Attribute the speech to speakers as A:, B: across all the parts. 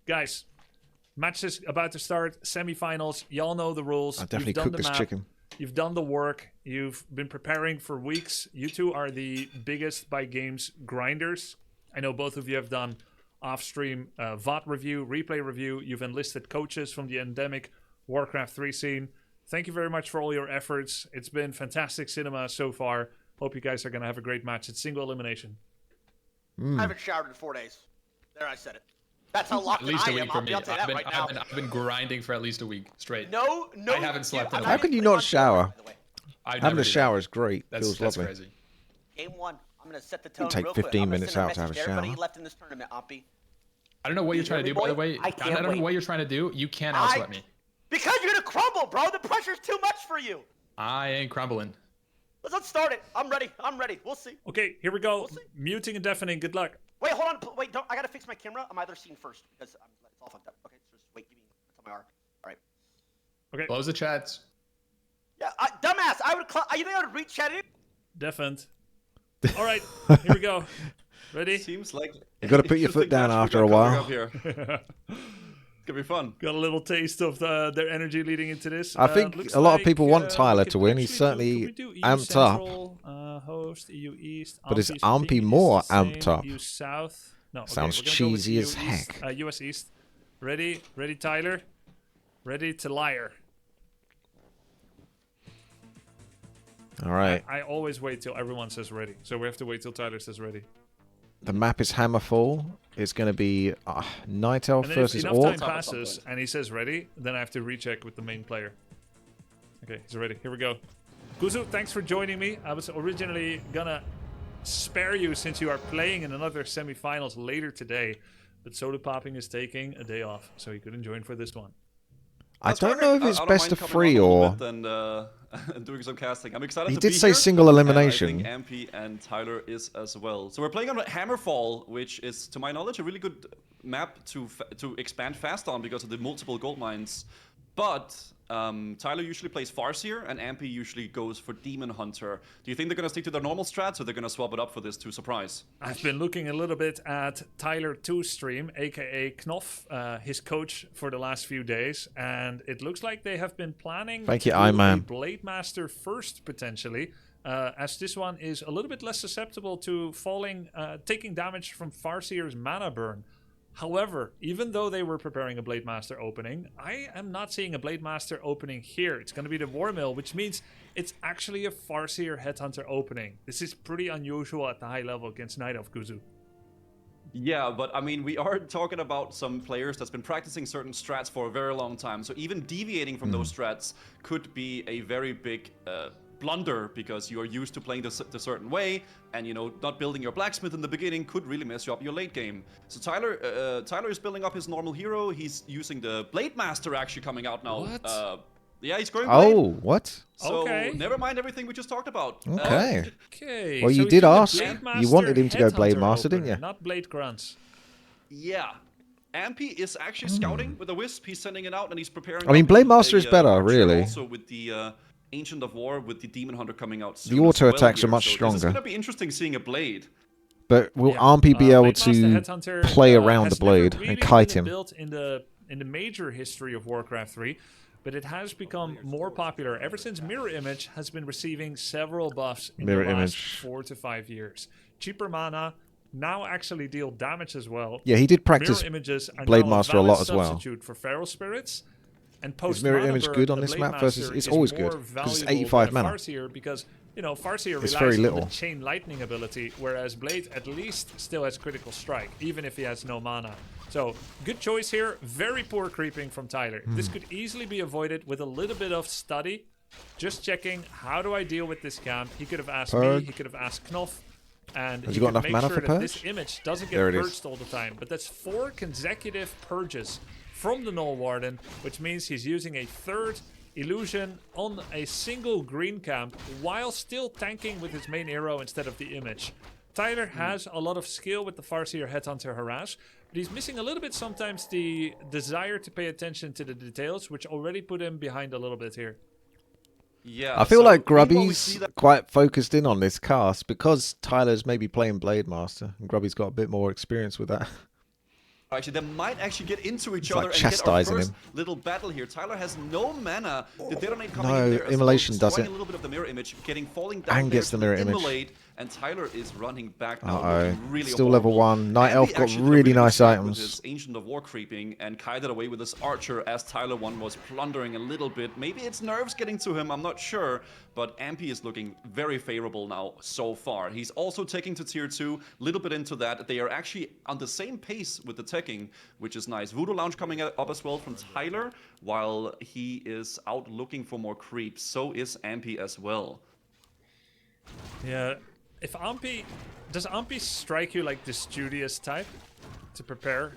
A: Guys, match is about to start. Semifinals. Y'all know the rules.
B: I definitely cooked this chicken.
A: You've done the work. You've been preparing for weeks. You two are the biggest by games grinders. I know both of you have done off-stream VOD review, replay review. You've enlisted coaches from the endemic Warcraft 3 scene. Thank you very much for all your efforts. It's been fantastic cinema so far. Hope you guys are going to have a great match. It's single elimination.
C: I haven't showered in 4 days. There, I said it. That's how locked in I am. I'll tell you that right now.
D: I've been grinding for at least a week straight.
C: No.
D: I haven't slept in a week.
B: How can you not shower? Having a shower is great. Feels lovely.
D: Crazy.
C: Game 1. I'm going to set the tone
B: take
C: real
B: 15 minutes out to have a shower.
C: Everybody left in this tournament, Ahmpy.
D: I don't know what you're trying to do, by the way. I don't know what you're trying to do. You can't outsweat me.
C: Because you're going to crumble, bro. The pressure's too much for you.
D: I ain't crumbling.
C: Let's start it. I'm ready. We'll see.
A: Okay, here we go. Muting and deafening. Good luck.
C: Wait, hold on. Wait, don't. I got to fix my camera. I'm either seeing first because it's all fucked up. Okay, so just wait. Give me. That's how my R. All right.
A: Okay.
D: Close the chats.
C: Yeah, dumbass. You think I would reach chat?
A: Deafened. All right, here we go. Ready?
E: Seems like
B: you got to put your foot down after a while.
E: It's gonna be fun.
A: Got a little taste of their energy leading into this.
B: I think a lot of people want Tyler to win. He's certainly amped up.
A: Host, EU East,
B: but is Ahmpy more amped up?
A: EU South. No,
B: sounds cheesy as heck.
A: US East. Ready, Tyler. Ready to liar.
B: All right.
A: I always wait till everyone says ready, so we have to wait till Tyler says ready.
B: The map is Hammerfall. It's going to be Night Elf versus Orc.
A: If enough time passes and he says ready, then I have to recheck with the main player. Okay, he's ready. Here we go. Guzu, thanks for joining me. I was originally going to spare you since you are playing in another semifinals later today, but Sodapoppin is taking a day off, so he couldn't join for this one.
B: I don't know if it's best of 3 or...
E: And doing some casting. I'm excited
B: he
E: to
B: did
E: be
B: say
E: here.
B: single elimination.
E: I think Ahmpy and Tyler is as well. So we're playing on Hammerfall, which is, to my knowledge, a really good map to expand fast on because of the multiple gold mines. But Tyler usually plays Farseer, and Ahmpy usually goes for Demon Hunter. Do you think they're going to stick to their normal strats, or they're going to swap it up for this to surprise?
A: I've been looking a little bit at Tyler 2's stream, aka Knoff, his coach for the last few days, and it looks like they have been planning
B: to do a
A: Blademaster first, potentially, as this one is a little bit less susceptible to taking damage from Farseer's mana burn. However, even though they were preparing a Blademaster opening, I am not seeing a Blademaster opening here. It's going to be the War Mill, which means it's actually a Farseer Headhunter opening. This is pretty unusual at the high level against Night Elf Guzu.
E: Yeah, but I mean, we are talking about some players that's been practicing certain strats for a very long time. So even deviating from those strats could be a very big blunder because you are used to playing this a certain way, and you know, not building your blacksmith in the beginning could really mess you up your late game. So Tyler is building up his normal hero. He's using the Blademaster actually coming out now.
A: What?
E: Yeah, he's going Blade.
B: Oh, what?
E: So never mind everything we just talked about.
B: Okay.
A: Okay.
B: Well, you did ask. You wanted him to go Blademaster, didn't you?
A: Not Blade Grunts.
E: Yeah. Ahmpy is actually scouting with a Wisp. He's sending it out and he's preparing.
B: I mean, Blademaster is better, really.
E: Also with the Ancient of War, with the Demon Hunter coming out soon.
B: The auto attacks are much stronger.
E: It's going to be interesting seeing a Blade.
B: But will Ahmpy be able to play around the Blade and kite him?
A: Built in the major history of Warcraft 3, but it has become more popular ever since Mirror Image has been receiving several buffs in the last 4 to 5 years. Cheaper mana, now actually deal damage as well.
B: Yeah, he did practice
A: Mirror images are
B: Blademaster a lot as well.
A: Substitute for Feral Spirits. And
B: is Mirror Image good on this map versus? It's always good because it's 85 mana.
A: Farseer because, you know, Farseer relies
B: very
A: on
B: little.
A: the chain lightning ability, whereas Blade at least still has critical strike, even if he has no mana. So good choice here. Very poor creeping from Tyler. This could easily be avoided with a little bit of study. Just checking, how do I deal with this camp? He could have asked me. He could have asked Knoff. And
B: has he got enough mana for purge?
A: This image doesn't get purged all the time. But that's 4 consecutive purges from the Null Warden, which means he's using a 3rd illusion on a single green camp while still tanking with his main hero instead of the image. Tyler has a lot of skill with the Farseer Headhunter Harass, but he's missing a little bit sometimes the desire to pay attention to the details, which already put him behind a little bit here.
E: Yeah,
B: I feel like Grubby's quite focused in on this cast because Tyler's maybe playing Blademaster and Grubby's got a bit more experience with that.
E: Actually, they might actually get into each
B: It's
E: other
B: like
E: and get our
B: chastising
E: first
B: him.
E: little battle here. Tyler has no mana. The detonate coming
B: No,
E: in there as
B: Immolation
E: well,
B: does it.
E: a little bit of the mirror image, falling down
B: And
E: there
B: gets the
E: to
B: mirror image.
E: immolate, and Tyler is running back now,
B: Uh-oh.
E: looking really
B: Still
E: horrible.
B: level 1. Night
E: Ahmpy
B: Elf got
E: actually did a
B: really
E: good
B: nice
E: job
B: items.
E: with his Ancient of War creeping and kited away with his Archer as Tyler 1 was plundering a little bit. Maybe it's nerves getting to him, I'm not sure. But Ahmpy is looking very favorable now so far. He's also taking to tier 2, little bit into that. They are actually on the same pace with the teching, which is nice. Voodoo Lounge coming up as well from Tyler, while he is out looking for more creeps. So is Ahmpy as well.
A: Yeah, if Ahmpy... Does Ahmpy strike you like the studious type to prepare?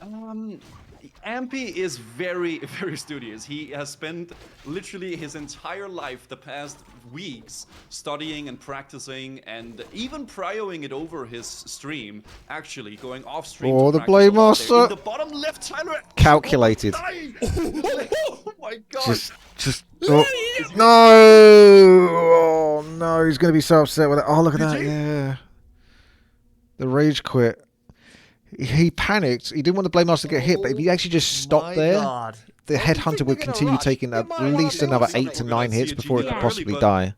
E: Ahmpy is very, very studious. He has spent literally his entire life, the past weeks, studying and practicing and even prioing it over his stream, actually going off stream.
B: Oh,
E: to
B: the
E: practice a lot there.
B: Blademaster.
E: In the bottom left, Tyler.
B: Calculated.
E: Oh my god.
B: Just. Oh, no! Oh, no. He's going to be so upset with it. Oh, look at that. Yeah. The rage quit. He panicked. He didn't want the Blademaster to get hit, but if he actually just stopped there,
A: God.
B: the Headhunter would continue taking at least another 8 to 9 hits before it could possibly die.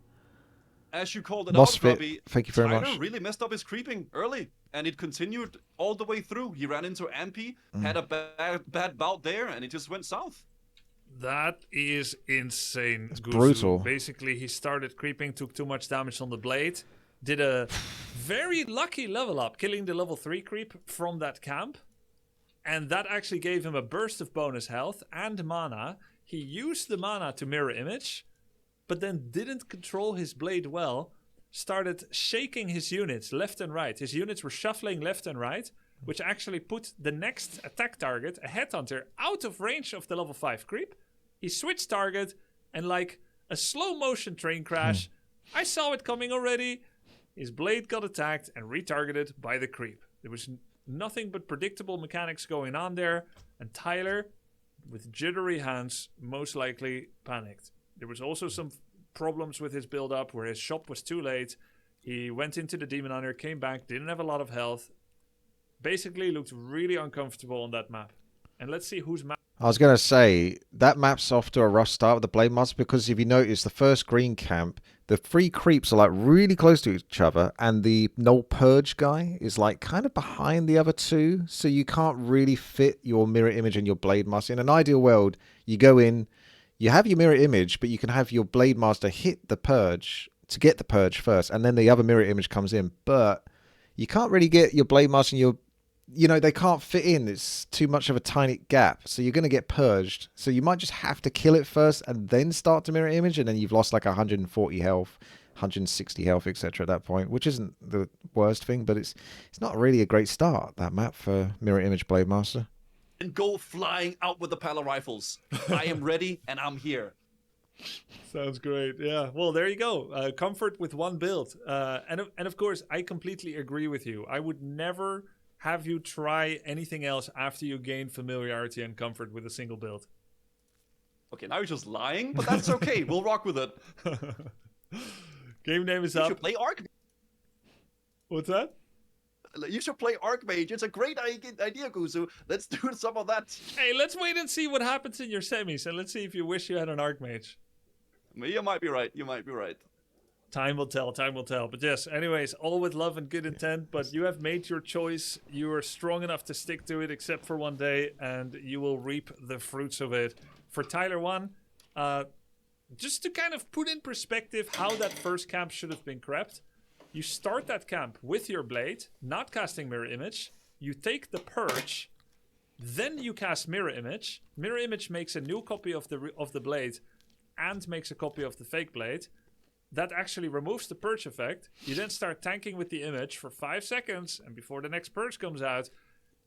E: As you called it
B: Mosfet,
E: out, Grubby,
B: thank you very
E: Tyler
B: much.
E: really messed up his creeping early, and it continued all the way through. He ran into Ahmpy, had a bad bout there, and it just went south.
A: That is insane. Guzu.
B: Brutal.
A: Basically, he started creeping, took too much damage on the blade, did a very lucky level up, killing the level 3 creep from that camp. And that actually gave him a burst of bonus health and mana. He used the mana to mirror image, but then didn't control his blade well. Started shaking his units left and right. His units were shuffling left and right, which actually put the next attack target, a Headhunter, out of range of the level 5 creep. He switched target, and like a slow motion train crash, I saw it coming already. His blade got attacked and retargeted by the creep. There was nothing but predictable mechanics going on there, and Tyler, with jittery hands, most likely panicked. There was also some problems with his build-up where his shop was too late. He went into the Demon Hunter, came back, didn't have a lot of health. Basically looked really uncomfortable on that map. And let's see whose map.
B: I was going to say, that map's off to a rough start with the Blademaster, because if you notice, the first green camp, the 3 creeps are like really close to each other, and the Null Purge guy is like kind of behind the other 2, so you can't really fit your mirror image and your Blademaster. In an ideal world, you go in, you have your mirror image, but you can have your Blademaster hit the Purge to get the Purge first, and then the other mirror image comes in, but you can't really get your Blademaster and your... You know, they can't fit in. It's too much of a tiny gap. So you're going to get purged. So you might just have to kill it first and then start to mirror image. And then you've lost like 140 health, 160 health, etc. at that point, which isn't the worst thing. But it's not really a great start, that map, for mirror image Blademaster.
E: And go flying out with the Pala rifles. I am ready and I'm here.
A: Sounds great. Yeah. Well, there you go. Comfort with one build. And of course, I completely agree with you. I would never have you try anything else after you gain familiarity and comfort with a single build.
E: Okay, now you're just lying, but that's okay. We'll rock with it.
A: Game name is
E: You
A: up.
E: should play Arc.
A: What's that?
E: You should play Archmage. It's a great idea, Guzu. Let's do some of that.
A: Hey, let's wait and see what happens in your semis, and let's see if you wish you had an Archmage.
E: You might be right. You might be right.
A: Time will tell, time will tell. But yes, anyways, all with love and good intent, but you have made your choice. You are strong enough to stick to it, except for one day, and you will reap the fruits of it. For Tyler 1, just to kind of put in perspective how that first camp should have been crept, you start that camp with your blade, not casting Mirror Image. You take the Purge, then you cast Mirror Image. Mirror Image makes a new copy of the blade and makes a copy of the fake blade. That actually removes the Purge effect. You then start tanking with the image for 5 seconds, and before the next Purge comes out,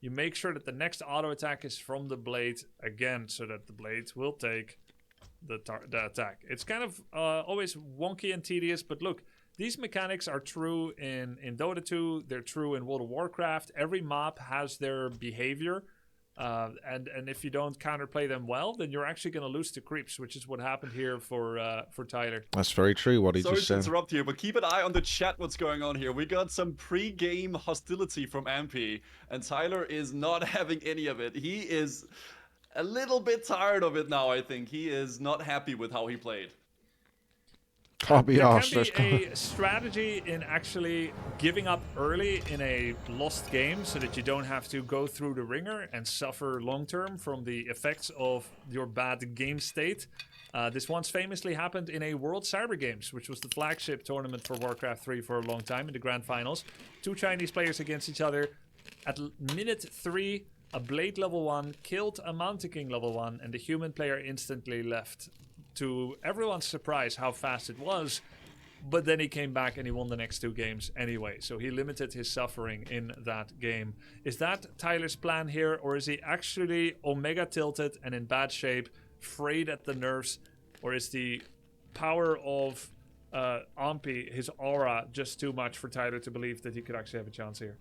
A: you make sure that the next auto attack is from the blade again, so that the blade will take the attack. It's kind of always wonky and tedious, but look, these mechanics are true in Dota 2, they're true in World of Warcraft. Every map has their behavior. And if you don't counterplay them well, then you're actually going to lose to creeps, which is what happened here for Tyler.
B: That's very true what he just said.
E: Sorry to interrupt here, but keep an eye on the chat what's going on here. We got some pre-game hostility from Ahmpy, and Tyler is not having any of it. He is a little bit tired of it now, I think. He is not happy with how he played.
B: Can't be arsed.
A: There can be a strategy in actually giving up early in a lost game so that you don't have to go through the ringer and suffer long-term from the effects of your bad game state. This once famously happened in a World Cyber Games, which was the flagship tournament for Warcraft 3 for a long time in the Grand Finals. 2 Chinese players against each other. At minute 3, a Blade level 1 killed a Mountain King level 1, and the human player instantly left. To everyone's surprise how fast it was, but then he came back and he won the next 2 games anyway, so he limited his suffering in that game. Is that Tyler's plan here, or is he actually omega tilted and in bad shape, frayed at the nerves, or is the power of Ahmpy, his aura, just too much for Tyler to believe that he could actually have a chance here?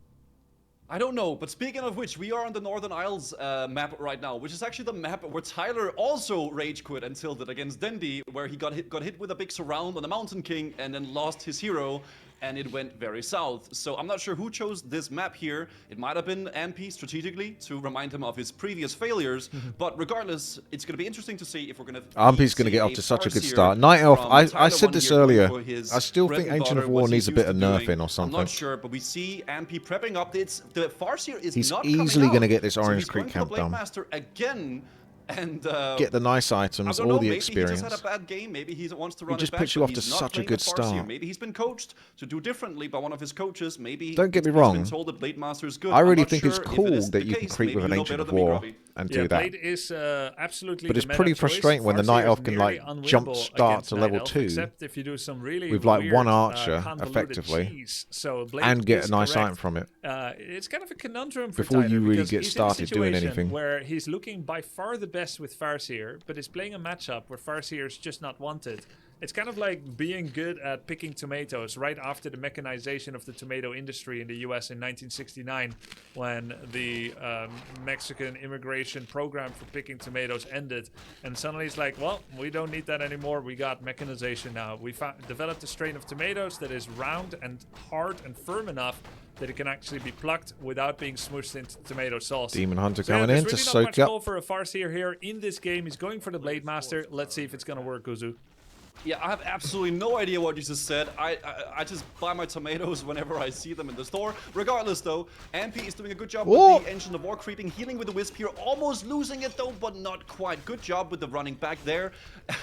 E: I don't know, but speaking of which, we are on the Northern Isles map right now, which is actually the map where Tyler also rage quit and tilted against Dendi, where he got hit with a big surround on the Mountain King and then lost his hero, and it went very south. So I'm not sure who chose this map here. It might have been Ahmpy strategically to remind him of his previous failures, but regardless, it's going to be interesting to see if we're going to...
B: Ahmpy's going to get off to such a good start. Night Elf, I said this earlier, I still think Ancient of War needs a bit of nerfing or something.
E: I'm not sure, but we see Ahmpy prepping up. The Farseer is
B: he's
E: not
B: easily
E: going to
B: get this Orange Creek camp done.
E: Blademaster again. And
B: get the nice items, all the experience.
E: Maybe he just had a bad game. Maybe he wants to run
B: it just
E: it back,
B: puts you off to such a good start.
E: Maybe he's been coached to do differently by one of his coaches. Maybe
B: don't get me wrong.
E: He's been told that Blademaster is good.
B: I really think it's cool that you can creep with an Ancient of War and do that.
A: Blade is absolutely
B: but it's pretty frustrating when the Night Elf can like jump start to level 2
A: except if you do some really
B: with like
A: weird,
B: one archer effectively,
A: so
B: and get a nice item from it.
A: It's kind of a conundrum for
B: before
A: Tyler,
B: you really get started doing anything.
A: Where he's looking by far the best with Farseer, but is playing a matchup where Farseer is just not wanted. It's kind of like being good at picking tomatoes right after the mechanization of the tomato industry in the US in 1969, when the Mexican immigration program for picking tomatoes ended. And suddenly it's like, well, we don't need that anymore. We got mechanization now. We developed a strain of tomatoes that is round and hard and firm enough that it can actually be plucked without being smooshed into tomato sauce.
B: Demon Hunter coming in to soak up.
A: There's really not much goal for a Farseer here in this game. He's going for the Blademaster. Let's see if it's going to work, Guzu.
E: Yeah, I have absolutely no idea what you just said. I just buy my tomatoes whenever I see them in the store. Regardless, though, Ahmpy is doing a good job with the Ancient of War creeping, healing with the Wisp here, almost losing it though, but not quite. Good job with the running back there.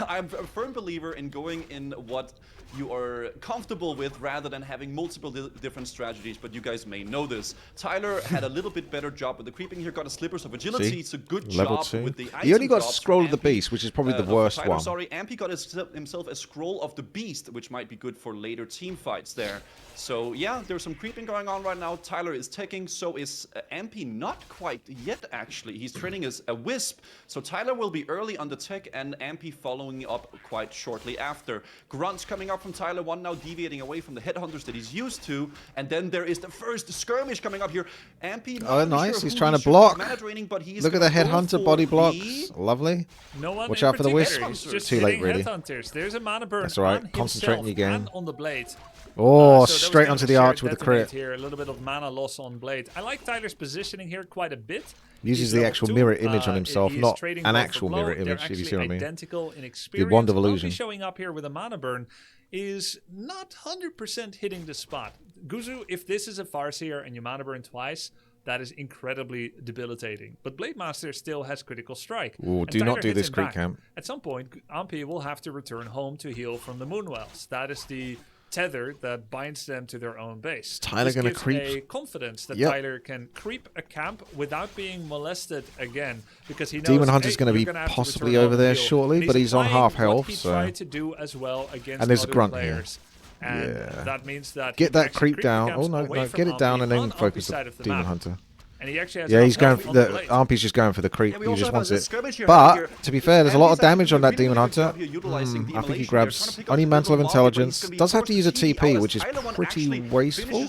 E: I'm a firm believer in going in what you are comfortable with rather than having multiple different strategies, but you guys may know this. Tyler had a little bit better job with the creeping here, got a Slippers of Agility.
B: See?
E: It's a good
B: Level
E: job
B: 2.
E: with the item
B: He only got
E: drops
B: Scroll of the
E: Ahmpy,
B: Beast, which is probably the worst
E: Tyler,
B: one.
E: Sorry, Ahmpy got himself a Scroll of the Beast, which might be good for later team fights there. So yeah, there's some creeping going on right now. Tyler is taking, so is Ahmpy not quite yet actually. He's training as a Wisp, so Tyler will be early on the tech and Ahmpy following up quite shortly after. Grunts coming up from Tyler, one now deviating away from the headhunters that he's used to, and then there is the first skirmish coming up here. Ahmpy,
B: nice,
E: sure
B: he's trying to block.
E: But he's
B: Look at the headhunter body blocks, lovely.
A: No one
B: watch out for the Wisp.
A: Too
B: late really.
A: There's a mana burn.
B: That's right, concentrate on your game.
A: And on the Blade.
B: Oh,
A: so
B: straight onto the arch with the crit.
A: Here, a little bit of mana loss on Blade. I like Tyler's positioning here quite a bit.
B: Uses the actual mirror image on himself, not an actual mirror image, if you see what I mean.
A: Identical in experience.
B: The wand of illusion.
A: Showing up here with a mana burn is not 100% hitting the spot. Guzu, if this is a Farseer and you mana burn twice, that is incredibly debilitating. But Blademaster still has critical strike.
B: Ooh, do not do this creep camp.
A: At some point, Ahmpy will have to return home to heal from the Moonwells. That is the tether that binds them to their own base.
B: Is Tyler going to creep?
A: A confidence that Tyler can creep a camp without being molested again, because he knows
B: Demon Hunter's going to be possibly over there shortly, but he's on half health.
A: He
B: so
A: tried to do as well against
B: and there's a
A: other
B: grunt
A: players.
B: here.
A: And that means that
B: get that creep down. Oh no, get it down and then focus the Demon Hunter.
A: And he actually has
B: he's going for the Ahmpy's just going for the creep. He just wants it. But to be fair, there's a lot of damage on that Demon Hunter. I think he grabs only Mantle of Intelligence. Does have to use a TP, which is pretty wasteful.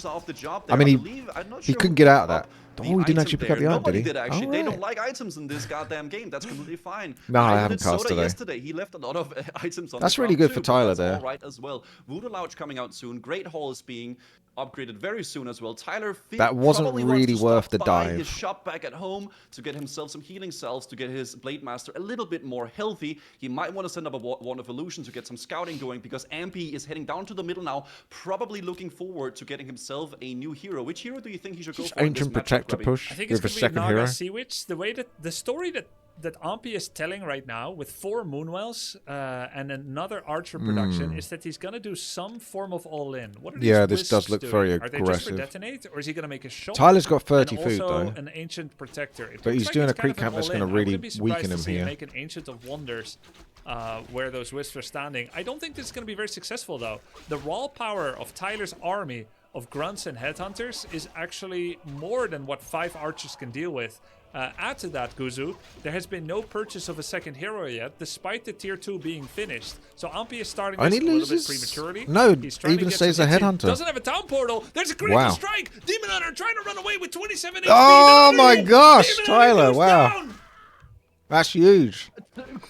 B: I mean, he couldn't get out of that. he didn't actually pick up the item,
E: Nobody
B: did he?
E: actually.
B: Oh,
E: They
B: right.
E: don't like items in this goddamn game. That's completely fine.
B: No, I
E: Neither
B: haven't
E: did
B: cast
E: Soda
B: today.
E: yesterday. He left a lot of items on.
B: That's
E: the
B: really
E: ground
B: good for
E: too, but
B: Tyler
E: that's
B: there.
E: all right as well. Voodoo Lounge coming out soon. Great Hall is being upgraded very soon as well. Tyler
B: That wasn't
E: probably wants
B: really
E: to
B: worth
E: stop
B: the
E: by
B: dive.
E: his shop back at home to get himself some healing cells to get his Blademaster a little bit more healthy. He might want to send up a Wand of Illusion to get some scouting going because Ahmpy is heading down to the middle now, probably looking forward to getting himself a new hero. Which hero do you think he should go for?
B: Ancient Protector push
A: I think
B: with
A: it's
B: a
A: going to be
B: second
A: Naga
B: hero.
A: Sea Witch. The way that the story that Ahmpy is telling right now with 4 Moonwells and another Archer production is that he's going to do some form of all-in. What are these
B: this does
A: wisps
B: look
A: doing?
B: very
A: Are they just for
B: aggressive.
A: detonate, or is he going to make a shot?
B: Tyler's got 30
A: and
B: food,
A: also
B: though.
A: an Ancient Protector. It
B: But
A: looks
B: he's
A: like
B: doing
A: it's
B: a
A: kind
B: creep
A: of an
B: camp that's
A: all-in.
B: gonna
A: I
B: really
A: wouldn't be surprised
B: weaken
A: to
B: him
A: see
B: here.
A: Make an Ancient of Wonders where those wisps are standing. I don't think this is going to be very successful, though. The raw power of Tyler's army of grunts and headhunters is actually more than what 5 archers can deal with. Add to that, Guzu, there has been no purchase of a second hero yet, despite the tier 2 being finished. So Ahmpy is starting this a little bit prematurely.
B: No,
A: He's trying to
B: even
A: get
B: stays a
A: some hits in.
B: headhunter.
A: Doesn't have a town portal. There's a critical
B: Wow.
A: strike. Demon Hunter trying to run away with 27 HP.
B: Oh my gosh,
A: Demon Hunter
B: Tyler,
A: goes
B: wow.
A: down.
B: That's huge.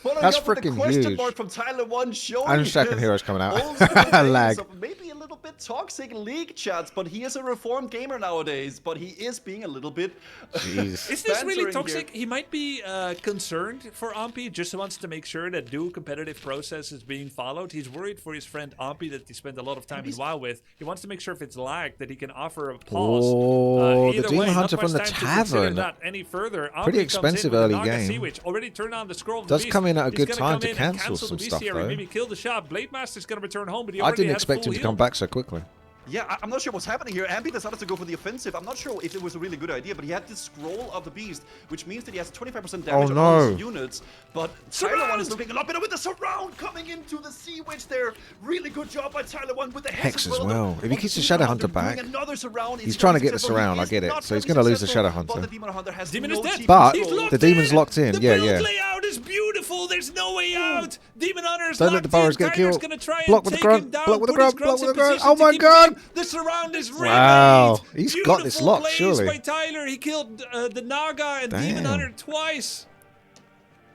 E: Following
B: That's
E: up with the
B: freaking
E: question
B: huge.
E: mark from Tyler 1 showing
B: And second
E: his
B: hero's coming out.
E: old school days
B: Lag.
E: of maybe a little bit toxic league chats, but he is a reformed gamer nowadays. But he is being a little bit.
B: Jeez.
A: Is this really
E: bantering
A: toxic?
E: here.
A: He might be concerned for Ahmpy, just wants to make sure that due competitive process is being followed. He's worried for his friend Ahmpy that he spent a lot of time in WoW with. He wants to make sure if it's lagged that he can offer a pause.
B: Oh, the
A: Either
B: Demon
A: way,
B: Hunter
A: not
B: from
A: much
B: the
A: time to consider
B: tavern.
A: that any further. Ahmpy
B: Pretty
A: comes
B: expensive
A: in with
B: early
A: the Naga
B: game.
A: Sea Witch. Already turned on the scroll of the
B: Does
A: beast.
B: come in at a
A: He's
B: good
A: gonna
B: time
A: come
B: to
A: in and
B: cancel
A: the
B: some stuff,
A: bestiary,
B: though.
A: maybe kill the shop. Blademaster's going to return home, but he
B: I
A: already
B: didn't
A: had
B: expect
A: full
B: him to come
A: heal.
B: back so quickly.
E: Yeah, I'm not sure what's happening here. Ahmpy decided to go for the offensive. I'm not sure if it was a really good idea, but he had this scroll of the beast, which means that he has 25% damage on all his units. But Tyler 1 is looking a lot better with the surround coming into the Sea Witch there. Really good job by Tyler 1 with the
B: Hex as
E: well.
B: well. If he
E: Oh,
B: keeps the
E: Demon
B: Shadow
E: Hunter
B: Hunter back,
E: doing another surround.
B: he's
E: Is
B: trying to
E: very
B: get the
E: successful. He
B: surround, I
E: is
B: get it.
E: not
B: So he's
E: very
B: going to lose the
E: successful,
B: Shadow
E: but
B: Hunter.
E: the Demon Hunter has
A: Demon
E: no
A: is dead.
E: TP
B: But
A: He's
E: control.
A: locked
B: the Demon's
A: in.
B: locked in.
A: The
B: Yeah,
A: build
B: yeah.
A: layout is beautiful. There's no way out. Demon Hunter's
B: Don't let
A: locked
B: the burrows
A: in.
B: get
A: Tyler's
B: killed.
A: gonna try
B: Block
A: and
B: with the
A: take
B: grub,
A: him down,
B: block with the
A: put his
B: grub,
A: grubs
B: block with
A: in
B: the grub.
A: position
B: Oh
A: to
B: my
A: keep
B: God.
A: him. The surround is remade.
B: Wow. He's got this
A: Beautiful
B: locked,
A: plays
B: surely.
A: by Tyler. He killed the Naga and Demon
B: Damn.
A: Hunter twice.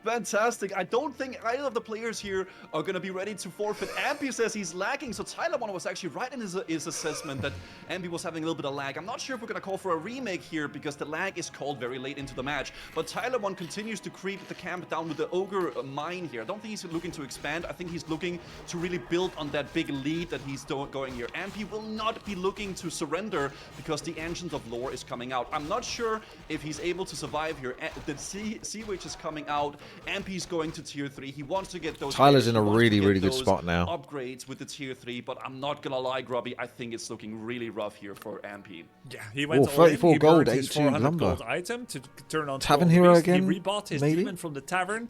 E: Fantastic. I don't think either of the players here are going to be ready to forfeit. Ahmpy says he's lagging, so Tyler 1 was actually right in his assessment that Ahmpy was having a little bit of lag. I'm not sure if we're going to call for a remake here because the lag is called very late into the match. But Tyler 1 continues to creep the camp down with the Ogre mine here. I don't think he's looking to expand. I think he's looking to really build on that big lead that he's going here. Ahmpy will not be looking to surrender because the Ancient of Lore is coming out. I'm not sure if he's able to survive here. The Sea Witch is coming out. Ahmpy's going to tier 3. He wants to get those.
B: Tyler's in a
E: he wants to
B: really,
E: get
B: really good
E: those
B: spot now.
E: Upgrades with the tier 3, but I'm not gonna lie, Grubby. I think it's looking really rough here for Ahmpy.
A: Yeah, he went
B: Oh,
A: all in.
B: 34
A: He
B: gold,
A: burned his
B: 82
A: 400
B: lumber.
A: gold item to turn on
B: Tavern
A: Scroll of the
B: hero
A: Beast.
B: again,
A: He rebought his
B: maybe?
A: demon from the tavern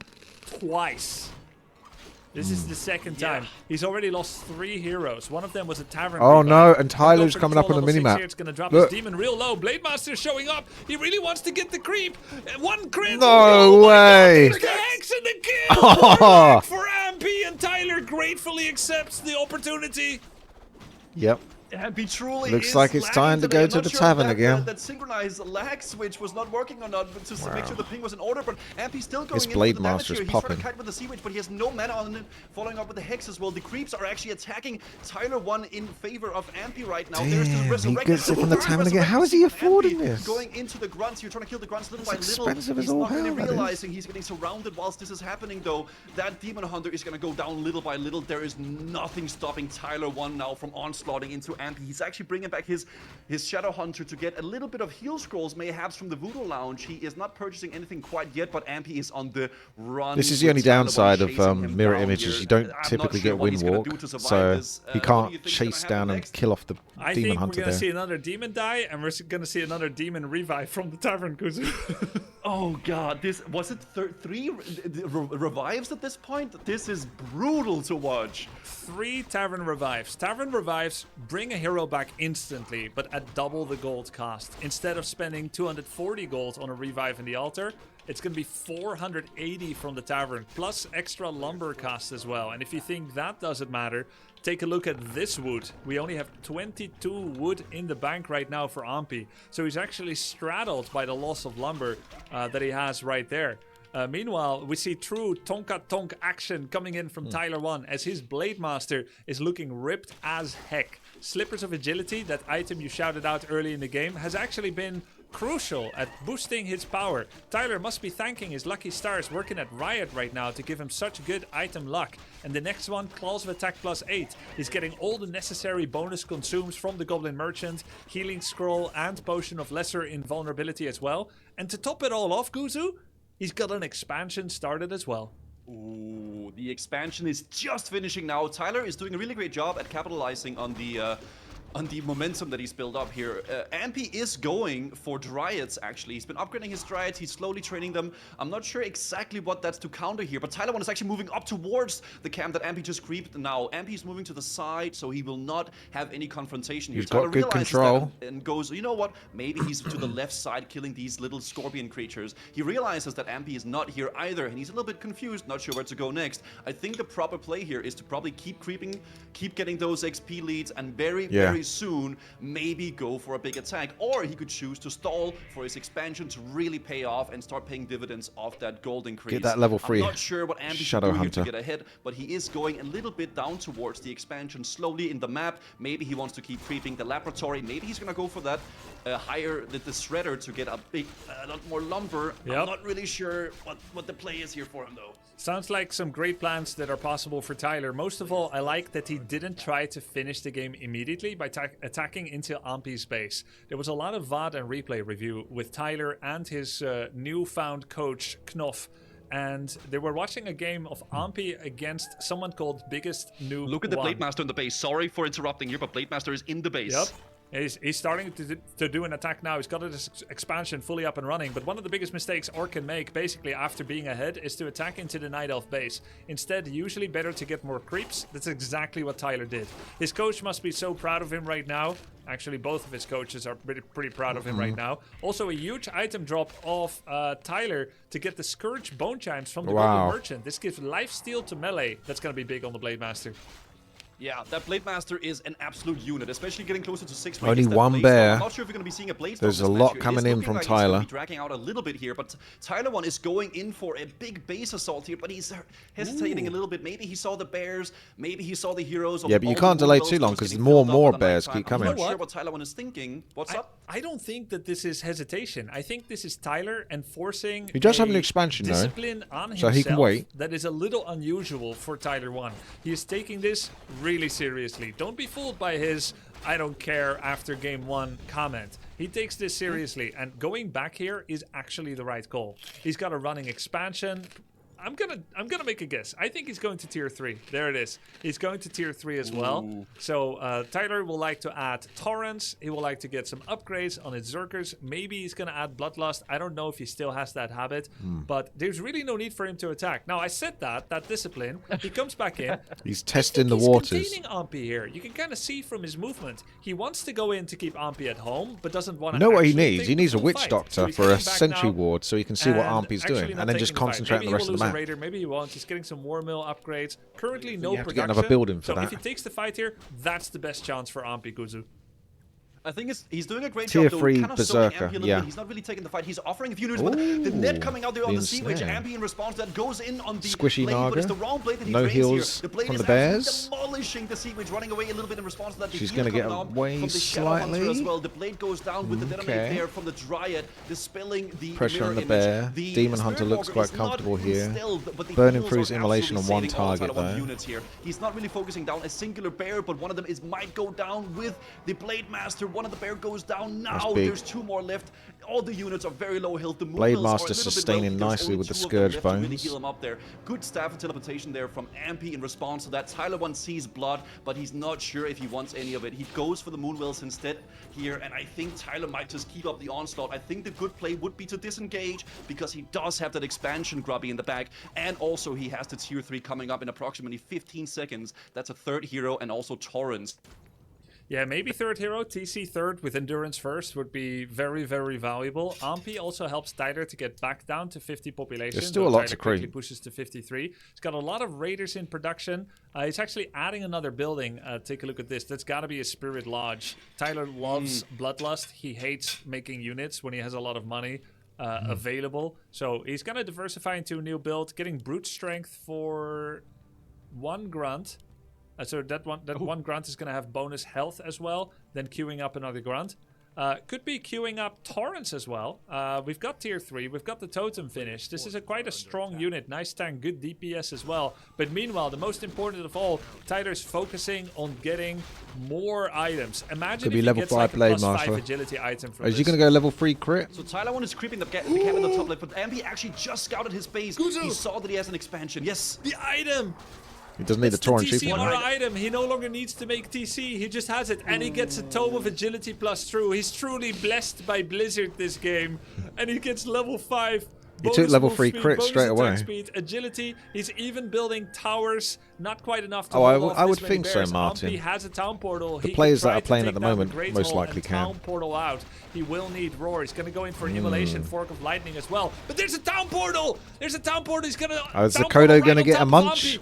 A: twice. This is the second time. He's already lost 3 heroes. One of them was a tavern.
B: Oh
A: rebuff.
B: no, and
A: Go
B: Tyler's
A: for
B: coming up on
A: control
B: the
A: level 6
B: minimap.
A: here. It's going to drop
B: Look.
A: his demon real low. Blademaster showing up. He really wants to get the creep. One crit.
B: No
A: Oh my
B: way.
A: God, there's the hex and the kill.
B: Oh.
A: Poor luck for Ahmpy, and Tyler gratefully accepts the opportunity.
B: Yep.
E: Ahmpy truly
B: Looks
E: is
B: like it's
E: lagging
B: time to
E: today.
B: go
E: I'm
B: to
E: not
B: the
E: sure
B: tavern
E: if
B: again.
E: That synchronized lag switch was not working or not, but to make sure the ping was in order. But Ahmpy's still going
B: This
E: in for the damage
B: Blademaster's
E: here. He's trying
B: popping.
E: to kite with the Sea Witch, but he has no mana on it. Following up with the Hex as well. The creeps are actually attacking Tyler 1 in favor of Ahmpy right now. There's the
B: Damn, he
E: Resurrection.
B: gets it from the
E: Third
B: tavern again.
E: Resurrection
B: How is he affording
E: Ahmpy
B: this?
E: Going into the grunts here, trying to kill the grunts little by
B: That's
E: little.
B: expensive as
E: He's
B: all
E: not really
B: hell, that is.
E: realizing he's getting surrounded whilst this is happening though. That Demon Hunter is going to go down little by little. There is nothing stopping Tyler 1 now from onslaughting into Ahmpy. He's actually bringing back his Shadow Hunter to get a little bit of heal scrolls, mayhaps from the Voodoo Lounge. He is not purchasing anything quite yet, but Ahmpy is on the run.
B: This is the
E: with
B: only
E: Tyler 1
B: downside of
E: chasing him
B: mirror
E: down
B: images.
E: here.
B: You don't
E: I'm not
B: typically
E: sure
B: get
E: what he's gonna
B: wind
E: do
B: walk,
E: to survive
B: so
E: this.
B: he
E: What do
B: can't
E: you think is
B: chase
E: gonna
B: down
E: happen
B: and
E: next?
B: kill off the
A: I
B: Demon
A: think
B: Hunter
A: we're going to see
B: there.
A: another demon die, and we're going to see another demon revive from the tavern, Guzu.
E: Oh god, this was it 3 revives at this point? This is brutal to watch.
A: 3 tavern revives. Tavern revives bring a hero back instantly, but at double the gold cost. Instead of spending 240 gold on a revive in the altar, it's going to be 480 from the tavern, plus extra lumber cost as well. And if you think that doesn't matter, take a look at this wood. We only have 22 wood in the bank right now for Ahmpy. So he's actually straddled by the loss of lumber that he has right there. Meanwhile, we see true Tonka Tonk action coming in from Tyler1 as his Blademaster is looking ripped as heck. Slippers of Agility, that item you shouted out early in the game, has actually been crucial at boosting his power. Tyler must be thanking his lucky stars working at Riot right now to give him such good item luck. And the next one, Claws of Attack +8. He's getting all the necessary bonus consumes from the Goblin Merchant, Healing Scroll and Potion of Lesser Invulnerability as well. And to top it all off, Guzu, he's got an expansion started as well.
E: Ooh, the expansion is just finishing now. Tyler is doing a really great job at capitalizing on the momentum that he's built up here. Ahmpy is going for Dryads, actually. He's been upgrading his Dryads. He's slowly training them. I'm not sure exactly what that's to counter here, but Tyler1 is actually moving up towards the camp that Ahmpy just creeped now. Ahmpy is moving to the side, so he will not have any confrontation here.
B: He's got good control.
E: And goes, you know what? Maybe he's to the left side killing these little scorpion creatures. He realizes that Ahmpy is not here either, and he's a little bit confused, not sure where to go next. I think the proper play here is to probably keep creeping, keep getting those XP leads, and very soon maybe go for a big attack, or he could choose to stall for his expansion to really pay off and start paying dividends off that gold increase.
B: Get that level 3
E: I'm not sure what Ahmpy should do here to get ahead, but he is going a little bit down towards the expansion slowly in the map. Maybe he wants to keep creeping the laboratory. Maybe he's gonna go for that higher the shredder to get a lot more lumber.
A: Yep.
E: I'm not really sure what the play is here for him though.
A: Sounds like some great plans that are possible for Tyler. Most of all, I like that he didn't try to finish the game immediately by attacking into Ahmpy's base. There was a lot of VOD and replay review with Tyler and his newfound coach, Knopf. And they were watching a game of Ahmpy against someone called Biggest Noob.
E: Look at the
A: 1.
E: Blademaster in the base. Sorry for interrupting here, but Blademaster is in the base.
A: Yep. He's starting to do an attack now. He's got his expansion fully up and running. But one of the biggest mistakes Orc can make, basically after being ahead, is to attack into the Night Elf base. Instead, usually better to get more creeps. That's exactly what Tyler did. His coach must be so proud of him right now. Actually, both of his coaches are pretty proud of him right now. Also, a huge item drop of Tyler to get the Scourge Bone Chimes from the Golden Merchant. This gives lifesteal to melee. That's going to be big on the Blademaster.
E: Yeah, that Blademaster is an absolute unit, especially getting closer to 6.
B: Only one bear.
E: I'm not sure if we're going to be seeing a Blade.
B: There's a lot coming in from Tyler.
E: He's dragging out a little bit here, but Tyler1 is going in for a big base assault here, but he's hesitating a little bit. Maybe he saw the bears, maybe he saw the heroes.
B: Yeah, but you can't delay too long because more and more bears keep coming.
E: I'm not sure what Tyler1 is thinking. What's up?
A: I don't think that this is hesitation. I think this is Tyler enforcing
B: he does have an expansion
A: discipline on himself
B: so he can wait.
A: That is a little unusual for Tyler1. He is taking this really seriously. Don't be fooled by his "I don't care" after game 1 comment. He takes this seriously, and going back here is actually the right call. He's got a running expansion. I'm gonna make a guess. I think he's going to tier 3. There it is. He's going to tier 3 as well. So Tyler will like to add torrents. He will like to get some upgrades on his Zerkers. Maybe he's gonna add Bloodlust. I don't know if he still has that habit, but there's really no need for him to attack. Now I said that discipline. He comes back in.
B: He's testing the waters.
A: He's containing Ahmpy here. You can kind of see from his movement. He wants to go in to keep Ahmpy at home, but doesn't want to.
B: You know what he needs? He needs a Witch Doctor for a Sentry Ward so he can see what Ahmpy's doing, and then just concentrate on the rest of the map.
A: Raider, maybe he won't. He's getting some War Mill upgrades. Currently, no production.
B: To get another building for
A: so
B: that.
A: if he takes the fight here, that's the best chance for Ahmpy, Guzu.
E: I think he's doing a great
B: Tier
E: job, though.
B: 3
E: Kind of
B: Berserker,
E: bit. He's not really taking the fight. He's offering a few units, but the net coming out there on the sea witch. Ahmpy in response to that goes in on the
B: Squishy
E: blade,
B: Naga.
E: but it's the wrong blade that he
B: No
E: drains
B: heals
E: here. The blade
B: from
E: is
B: the bears.
E: demolishing the sea witch, running away a little bit in response to that.
B: She's going to get away slightly.
E: As well. The blade goes down with the detonator there from the Dryad, dispelling the
B: pressure on the
E: image.
B: bear.
E: The
B: Demon Hunter looks quite comfortable here. Burning through his immolation on one target though.
E: He's not really focusing down a singular bear, but one of them might go down with the Blademaster. One of the bear goes down now. There's 2 more left. All the units are very low health. The
B: Blademaster sustaining nicely with the Scourge Bones.
E: Really heal him up there. Good staff and teleportation there from Ahmpy in response to that. Tyler1 sees blood, but he's not sure if he wants any of it. He goes for the Moonwells instead here, and I think Tyler might just keep up the onslaught. I think the good play would be to disengage because he does have that expansion Grubby in the back, and also he has the tier 3 coming up in approximately 15 seconds. That's a 3rd hero and also torrents.
A: Yeah, maybe third hero, TC third with endurance first would be very, very valuable. Ahmpy also helps Tyler to get back down to 50 population.
B: There's still a lot to
A: quickly
B: creep.
A: pushes to 53. He's got a lot of raiders in production. He's actually adding another building. Take a look at this. That's got to be a Spirit Lodge. Tyler loves Bloodlust. He hates making units when he has a lot of money available. So he's going to diversify into a new build, getting Brute Strength for 1 grunt. So that one grunt is going to have bonus health as well, then queuing up another grunt. Could be queuing up Torrents as well. We've got tier 3, we've got the totem finished. This is quite a strong unit, nice tank, good DPS as well. But meanwhile, the most important of all, Tyler's focusing on getting more items. Imagine
B: Could
A: if
B: be
A: he
B: level
A: gets
B: 5
A: like a +5
B: Blademaster.
A: agility item from
B: Is
A: this.
B: he going to go level 3 crit?
E: So Tyler 1 is creeping the camp in the top left, but Ahmpy actually just scouted his base.
A: Guzu!
E: He saw that he has an expansion. Yes.
A: The item!
B: He doesn't need the
A: It's
B: torrent
A: the
B: chief.
A: TC aura item. He no longer needs to make TC. He just has it. And he gets a Tome of Agility plus true. He's truly blessed by Blizzard this game. And he gets level 5.
B: He took level 3 crit
A: bonus
B: straight
A: attack
B: away.
A: Speed, agility. He's even building towers. Not quite enough to
B: Oh,
A: hold off
B: I
A: this
B: would
A: many
B: think so,
A: bears.
B: Martin.
A: Ahmpy has a town portal.
B: The
A: He
B: players
A: can
B: that
A: try
B: are
A: to
B: playing
A: take
B: at the
A: down
B: moment
A: Great
B: most
A: Hall
B: likely
A: and
B: can.
A: town portal out. He will need roar. He's going to go in for annihilation, fork of lightning as well. But there's a town portal. There's a town portal. He's going to.
B: Is Zakodo going to get a munch?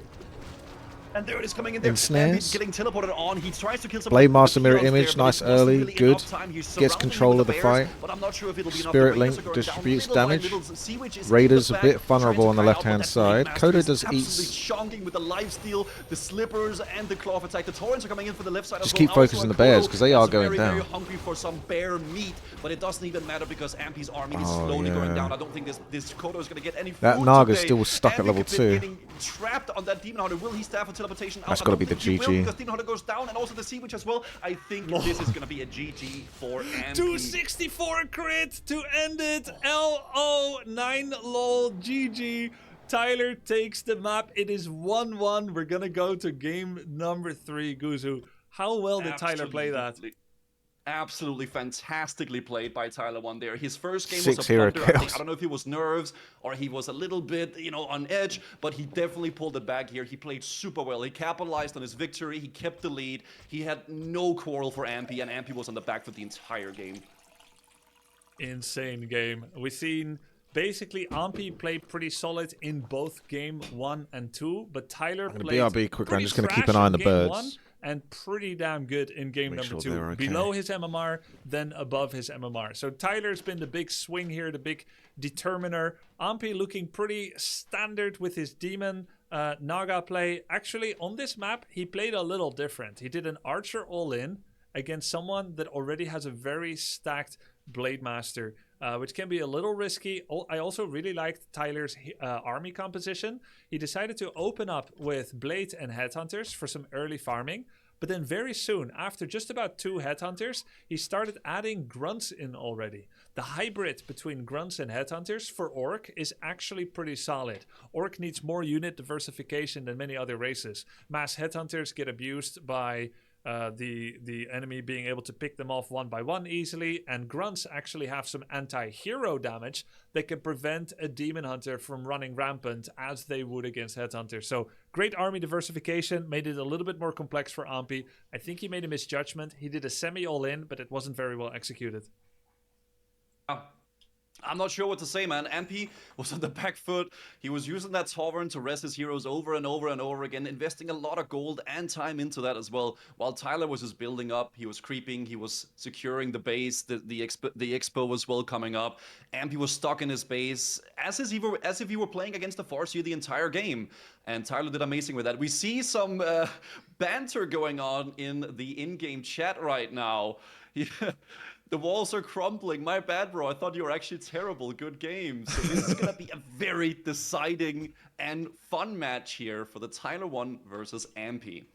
E: And there it is coming in there.
B: Ensnares.
E: Ahmpy's getting teleported on. He tries to kill some
B: Blademaster mirror
E: peons there,
B: image,
E: but
B: nice
E: it wasn't
B: early,
E: really
B: good.
E: enough time. He's
B: Gets
E: surrounding
B: control
E: him
B: of
E: with
B: the
E: bears,
B: fight.
E: but I'm not sure if it'll be enough.
B: Spirit
E: The
B: Link
E: Raiders are going
B: distributes
E: down. Little by
B: damage.
E: little, Sea-Witch is in
B: Raiders
E: the
B: a
E: back,
B: bit
E: trying to
B: vulnerable on the
E: cry out,
B: left-hand
E: but that
B: side.
E: Blademaster
B: Kodo
E: is
B: does
E: absolutely
B: eats.
E: chonking with the lifesteal, the slippers, and the claw attack. The Torrents are coming in for the left side
B: Just
E: as
B: keep
E: well.
B: focusing the
E: Kodo
B: bears, 'cause they are
E: is
B: going
E: very
B: down.
E: hungry for some bear meat, but it doesn't even matter because Ahmpy's army is
B: Oh,
E: slowly going
B: yeah.
E: down. I don't think this Kodo is going to get any
B: That
E: food
B: Naga's
E: today.
B: still stuck at
E: Ahmpy
B: level
E: could be
B: 2.
E: getting trapped on that Demon Hunter. Will he staff a teleportation out?
B: That's
E: I
B: gotta
E: don't
B: be the
E: think he will,
B: GG.
E: because Demon Hunter goes down, and also the Sea Witch as well. I think this is going to be a GG for Ahmpy.
A: 264 crit to end it. LO 9 lol GG. Tyler takes the map. It is 1-1. We're gonna go to game number 3. Guzu, how well did Tyler play that?
E: Absolutely fantastically played by Tyler 1 there. His first game
B: 6
E: was a
B: hero
E: blunder.
B: kills.
E: I don't know if he was nerves or he was a little bit, on edge, but he definitely pulled it back here. He played super well. He capitalized on his victory. He kept the lead. He had no quarrel for Ahmpy, and Ahmpy was on the back for the entire game.
A: Insane game. We've seen basically Ahmpy played pretty solid in both game 1 and 2, but Tyler
B: gonna
A: played
B: BRB quickly. I'm
A: pretty
B: just gonna keep
A: trash
B: an eye on
A: in
B: the
A: game
B: birds.
A: 1 and pretty damn good in game
B: Make
A: number
B: sure
A: 2.
B: they're okay.
A: Below his MMR, then above his MMR. So Tyler's been the big swing here, the big determiner. Ahmpy looking pretty standard with his demon Naga play. Actually, on this map, he played a little different. He did an Archer all-in against someone that already has a very stacked Blademaster, which can be a little risky. I also really liked Tyler's army composition. He decided to open up with Blade and Headhunters for some early farming, but then very soon, after just about 2 Headhunters, he started adding Grunts in already. The hybrid between Grunts and Headhunters for Orc is actually pretty solid. Orc needs more unit diversification than many other races. Mass Headhunters get abused by the enemy being able to pick them off one by one easily, and Grunts actually have some anti-hero damage that can prevent a Demon Hunter from running rampant as they would against Headhunters. So great army diversification, made it a little bit more complex for Ahmpy. I think he made a misjudgment. He did a semi all-in, but it wasn't very well executed.
E: I'm not sure what to say, man. Ahmpy was on the back foot. He was using that Sovereign to rest his heroes over and over and over again, investing a lot of gold and time into that as well. While Tyler was just building up, he was creeping, he was securing the base, the expo was well coming up. Ahmpy was stuck in his base, as if he were playing against the Farseer the entire game. And Tyler did amazing with that. We see some banter going on in the in-game chat right now. The walls are crumbling. My bad, bro. I thought you were actually terrible. Good game. So this is going to be a very deciding and fun match here for the Tyler 1 versus Ahmpy.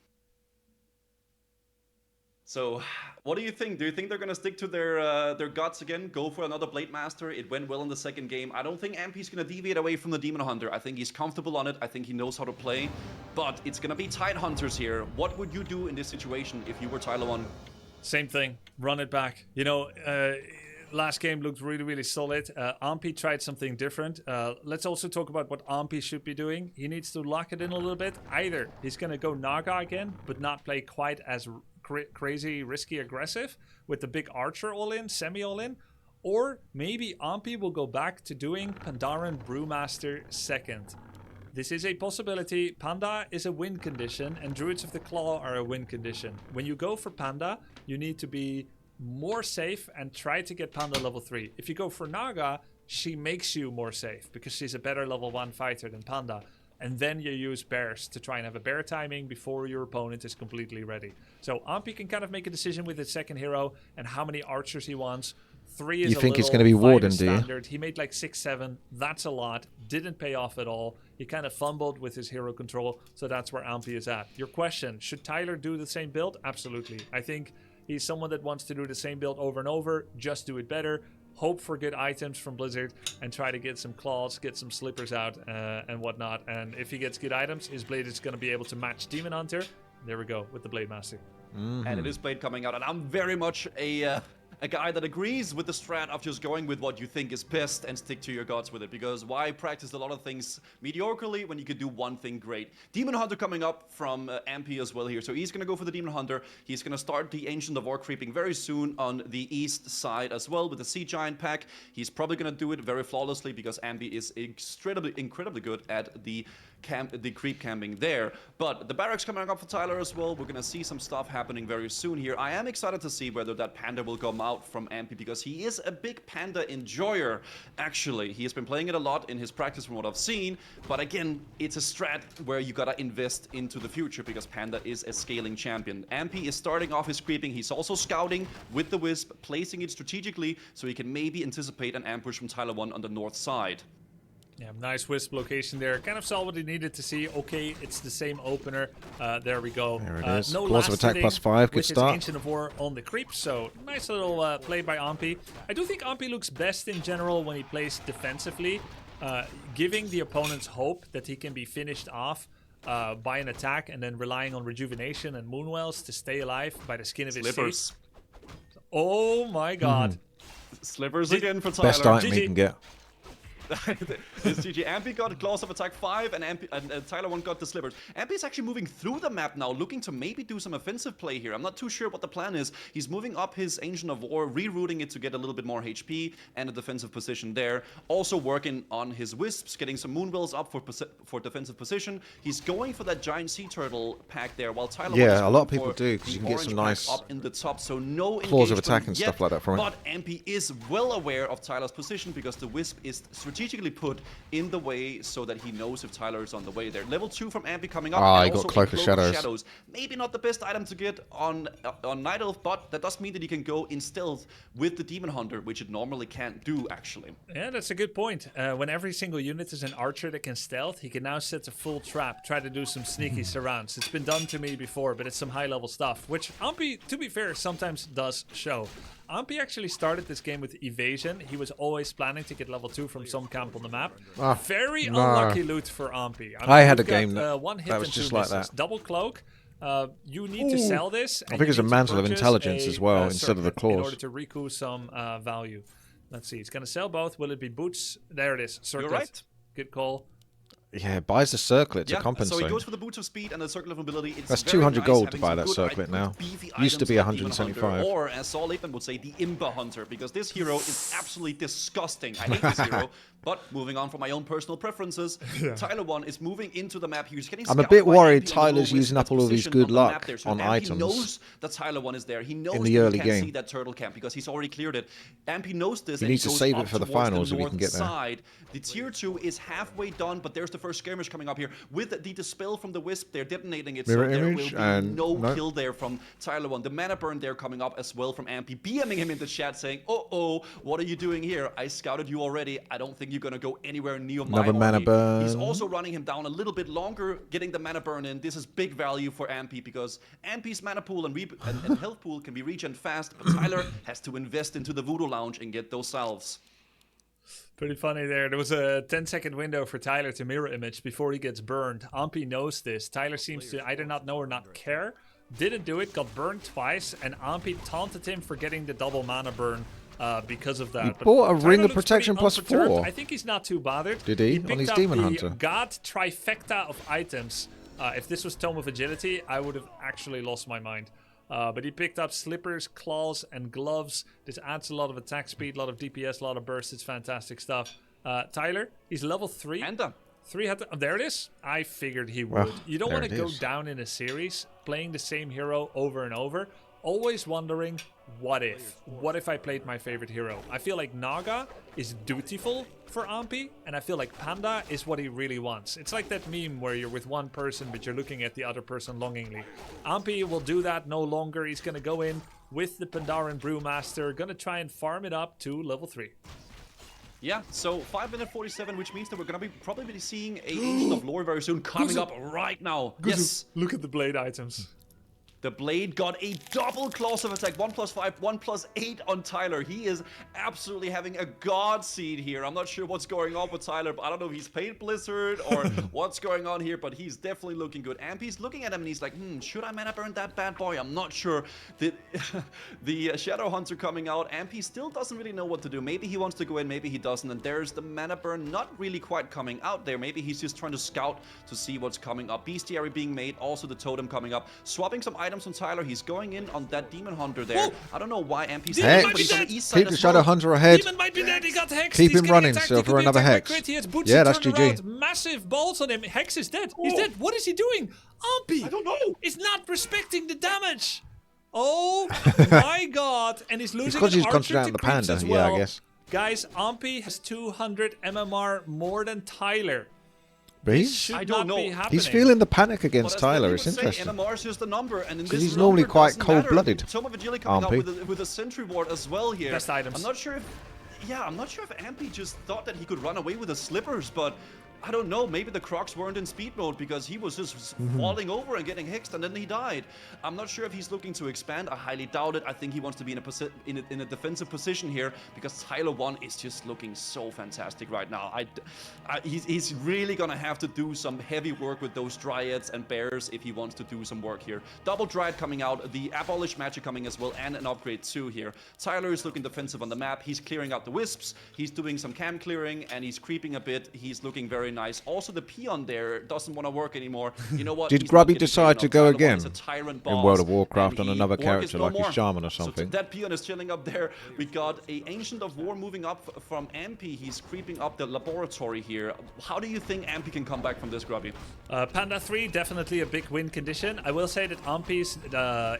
E: So, what do you think? Do you think they're going to stick to their guts again? Go for another Blademaster? It went well in the second game. I don't think Ahmpy's going to deviate away from the Demon Hunter. I think he's comfortable on it. I think he knows how to play. But it's going to be tight hunters here. What would you do in this situation if you were Tyler 1?
A: Same thing. Run it back. Last game looked really, really solid. Ahmpy tried something different. Let's also talk about what Ahmpy should be doing. He needs to lock it in a little bit. Either he's going to go Naga again, but not play quite as crazy, risky, aggressive with the big Archer all-in, semi all-in. Or maybe Ahmpy will go back to doing Pandaren Brewmaster second. This is a possibility. Panda is a win condition, and Druids of the Claw are a win condition. When you go for Panda, you need to be more safe and try to get Panda level 3. If you go for Naga, she makes you more safe because she's a better level 1 fighter than Panda. And then you use bears to try and have a bear timing before your opponent is completely ready. So Ahmpy can kind of make a decision with his second hero and how many archers he wants. 3 is
B: you
A: a
B: think it's
A: little,
B: going to be
A: 5
B: Warden,
A: is
B: do you?
A: standard. He made like 6, 7. That's a lot. Didn't pay off at all. He kind of fumbled with his hero control. So that's where Ahmpy is at. Your question, should Tyler do the same build? Absolutely. I think he's someone that wants to do the same build over and over. Just do it better. Hope for good items from Blizzard and try to get some claws, get some slippers out and whatnot. And if he gets good items, his blade is going to be able to match Demon Hunter. There we go with the Blademaster.
E: And it is Blade coming out, and I'm very much a guy that agrees with the strat of just going with what you think is best and stick to your guts with it, because why practice a lot of things mediocrely when you could do one thing great? Demon Hunter coming up from Ahmpy as well here, so he's going to go for the Demon Hunter. He's going to start the Ancient of War creeping very soon on the east side as well with the Sea Giant pack. He's probably going to do it very flawlessly because Ahmpy is incredibly good at the creep camping there. But the barracks coming up for Tyler as well. We're gonna see some stuff happening very soon here. I am excited to see whether that Panda will come out from Ahmpy because he is a big Panda enjoyer. Actually, he has been playing it a lot in his practice from what I've seen. But again, it's a strat where you gotta invest into the future because Panda is a scaling champion. Ahmpy is starting off his creeping. He's also scouting with the Wisp, placing it strategically so he can maybe anticipate an ambush from Tyler 1 on the north side.
A: Yeah, nice Wisp location there. Kind of saw what he needed to see. Okay, it's the same opener. There we go.
B: There it is.
A: No
B: Claws of attack +5. Good start.
A: Ancient of War on the creep. So nice little play by Ahmpy. I do think Ahmpy looks best in general when he plays defensively, giving the opponents hope that he can be finished off by an attack and then relying on rejuvenation and moonwells to stay alive by the skin of his teeth. Oh my god.
E: Slivers again for Tyler.
B: Best item he can get.
E: This GG. Ahmpy got Claws of Attack 5 and Tyler 1 got the Slivers. Ahmpy is actually moving through the map now, looking to maybe do some offensive play here. I'm not too sure what the plan is. He's moving up his Ancient of War, rerouting it to get a little bit more HP and a defensive position there. Also working on his Wisps, getting some Moonwells up for defensive position. He's going for that Giant Sea Turtle pack there, while Tyler 1 is
B: a lot of people do, because you can get some nice
E: up in the top, so no
B: Claws of Attack and stuff like that from it.
E: But Ahmpy is well aware of Tyler's position because the Wisp is strategically put in the way so that he knows if Tyler is on the way there. Level 2 from Ahmpy coming up.
B: Ah,
E: and
B: he got
E: also
B: Cloak of Shadows.
E: Maybe not the best item to get on Night Elf, but that does mean that he can go in stealth with the Demon Hunter, which it normally can't do, actually.
A: Yeah, that's a good point. When every single unit is an archer that can stealth, he can now set a full trap, try to do some sneaky surrounds. It's been done to me before, but it's some high-level stuff, which Ahmpy, to be fair, sometimes does show. Ahmpy actually started this game with evasion. He was always planning to get level 2 from some camp on the map. Very unlucky loot for Ahmpy.
B: I had a game that
A: one hit
B: was
A: and
B: just
A: 2
B: like
A: misses.
B: that.
A: Double cloak. You need to sell this.
B: I think it's a Mantle of Intelligence as well, instead of the
A: in
B: claws.
A: order to recoup some value. Let's see. It's going to sell both. Will it be boots? There it is. Circlet.
E: You're right.
A: Good call.
B: Yeah, buys the circlet to compensate.
E: So he goes for the Boots of Speed and the Circle of Mobility. It's
B: That's
E: very
B: 200
E: nice
B: gold to
E: having
B: buy
E: some
B: that
E: good
B: circlet now.
E: beefy
B: Used to be
E: items like Demon
B: 175.
E: Hunter, or as Saul Latham would say, the Imba Hunter, because this hero is absolutely disgusting. I hate this hero. But moving on from my own personal preferences, Tyler 1 is moving into the map. He's getting
B: I'm a bit worried Tyler's using up all of his good luck on items.
E: He knows that Tyler 1 is there. He knows
B: in the
E: that
B: early
E: he can't
B: game.
E: see that turtle camp because he's already cleared it. Ahmpy knows this.
B: He
E: and
B: needs to
E: goes
B: save
E: up
B: it for the
E: towards
B: finals if he
E: north
B: can get there.
E: side. The tier 2 is halfway done, but there's the first skirmish coming up here. With the dispel from the Wisp, they're detonating it,
B: Mirror
E: so there
B: image
E: will be
B: and
E: no kill there from Tyler 1. The mana burn there coming up as well from Ahmpy, BMing him in the chat saying, "Uh-oh, what are you doing here? I scouted you already. I don't think you're gonna go anywhere near my
B: Another mana
E: army."
B: burn.
E: He's also running him down a little bit longer, getting the mana burn in. This is big value for Ahmpy because Ampy's mana pool and health pool can be regen fast, but Tyler has to invest into the Voodoo Lounge and get those salves.
A: Pretty funny there. There was a 10-second window for Tyler to mirror image before he gets burned. Ahmpy knows this. Tyler seems to either not know or not care. Didn't do it, got burned twice, and Ahmpy taunted him for getting the double mana burn because of that.
B: He
A: But
B: bought a
A: Tyler
B: Ring of
A: looks
B: Protection
A: pretty unperturbed.
B: +4.
A: I think he's not too bothered.
B: Did he? On
A: picked
B: his
A: up
B: Demon
A: the
B: Hunter.
A: God trifecta of items. If this was Tome of Agility, I would have actually lost my mind. But he picked up slippers, claws, and gloves. This adds a lot of attack speed, a lot of DPS, a lot of burst. It's fantastic stuff. Tyler, he's level 3.
E: And
A: There it is. I figured he would.
B: Well,
A: You don't
B: there
A: want to
B: it
A: go
B: is.
A: down in a series playing the same hero over and over, always wondering, what if? What if I played my favorite hero? I feel like Naga is dutiful for Ahmpy, and I feel like Panda is what he really wants. It's like that meme where you're with one person, but you're looking at the other person longingly. Ahmpy will do that no longer. He's going to go in with the Pandaren Brewmaster, going to try and farm it up to level 3.
E: Yeah, so 5 minute 47, which means that we're going to be probably seeing a Ancient of Lore very soon coming up right now. Yes.
A: Look at the blade items.
E: The blade got a double claws of attack, 1+5, 1+8 on Tyler. He is absolutely having a god seed here. I'm not sure what's going on with Tyler, but I don't know if he's paid Blizzard or what's going on here, but he's definitely looking good. Ahmpy's looking at him and he's like, should I mana burn that bad boy? I'm not sure. The Shadow Hunter coming out, Ahmpy still doesn't really know what to do. Maybe he wants to go in, maybe he doesn't, and there's the mana burn not really quite coming out there. Maybe he's just trying to scout to see what's coming up. Bestiary being made, also the totem coming up. Swapping some items on Tyler. He's going in on that Demon Hunter there.
A: Whoa.
E: I don't know why Ahmpy's
A: Demon
E: but
A: might
E: he's
A: be
E: on
A: dead.
E: the east side
B: Keep the
E: as
B: Shadow
E: well.
B: Hunter ahead.
A: Demon might be dead. He got hexed.
B: Keep
A: He's
B: him
A: getting
B: running,
A: attacked.
B: so
A: He could
B: for
A: be
B: another
A: attacked by
B: hex.
A: crit. He has Butchie
B: Yeah, that's
A: turned
B: GG.
A: around. Massive balls on him. Hex is dead. He's dead. What is he doing? Ahmpy.
E: I don't know.
A: Is not respecting the damage. Oh my god. And he's losing
B: Because
A: an
B: he's
A: archer
B: concentrating
A: to
B: on the
A: creeps
B: panda,
A: as
B: yeah,
A: well.
B: I guess.
A: Guys, Ahmpy has 200 MMR more than Tyler.
B: But
A: This
B: he's,
A: should
E: I don't
A: not be
E: know.
A: happening.
B: he's feeling the panic against
E: But as
B: Tyler.
E: Dendi
B: It's
E: would say,
B: interesting.
E: NMR is just a number, and in
B: 'Cause
E: this
B: he's normally
E: number
B: quite
E: doesn't matter.
B: cold-blooded,
E: Toma Vigili coming out
B: Ahmpy.
E: with a Sentry Ward as well here.
A: Best items.
E: I'm not sure if Ahmpy just thought that he could run away with the slippers, but I don't know. Maybe the Crocs weren't in speed mode because he was just falling over and getting hexed, and then he died. I'm not sure if he's looking to expand. I highly doubt it. I think he wants to be in a defensive position here because Tyler 1 is just looking so fantastic right now. He's really gonna have to do some heavy work with those Dryads and Bears if he wants to do some work here. Double Dryad coming out, the Abolish Magic coming as well, and an upgrade too here. Tyler is looking defensive on the map. He's clearing out the Wisps. He's doing some cam clearing, and he's creeping a bit. He's looking very nice. Also, the peon there doesn't want to work anymore. You know what?
B: Did
E: He's
B: Grubby
E: not getting
B: decide
E: taken
B: to
E: off.
B: go
E: Tyler
B: again
E: is a tyrant
B: in
E: boss,
B: World of Warcraft
E: and
B: on
E: he
B: another
E: work is
B: character
E: no
B: like his
E: more.
B: shaman or
E: So
B: something?
E: that peon is chilling up there. We got a Ancient of War moving up from Ahmpy. He's creeping up the laboratory here. How do you think Ahmpy can come back from this, Grubby?
A: Panda 3, definitely a big win condition. I will say that Ahmpy's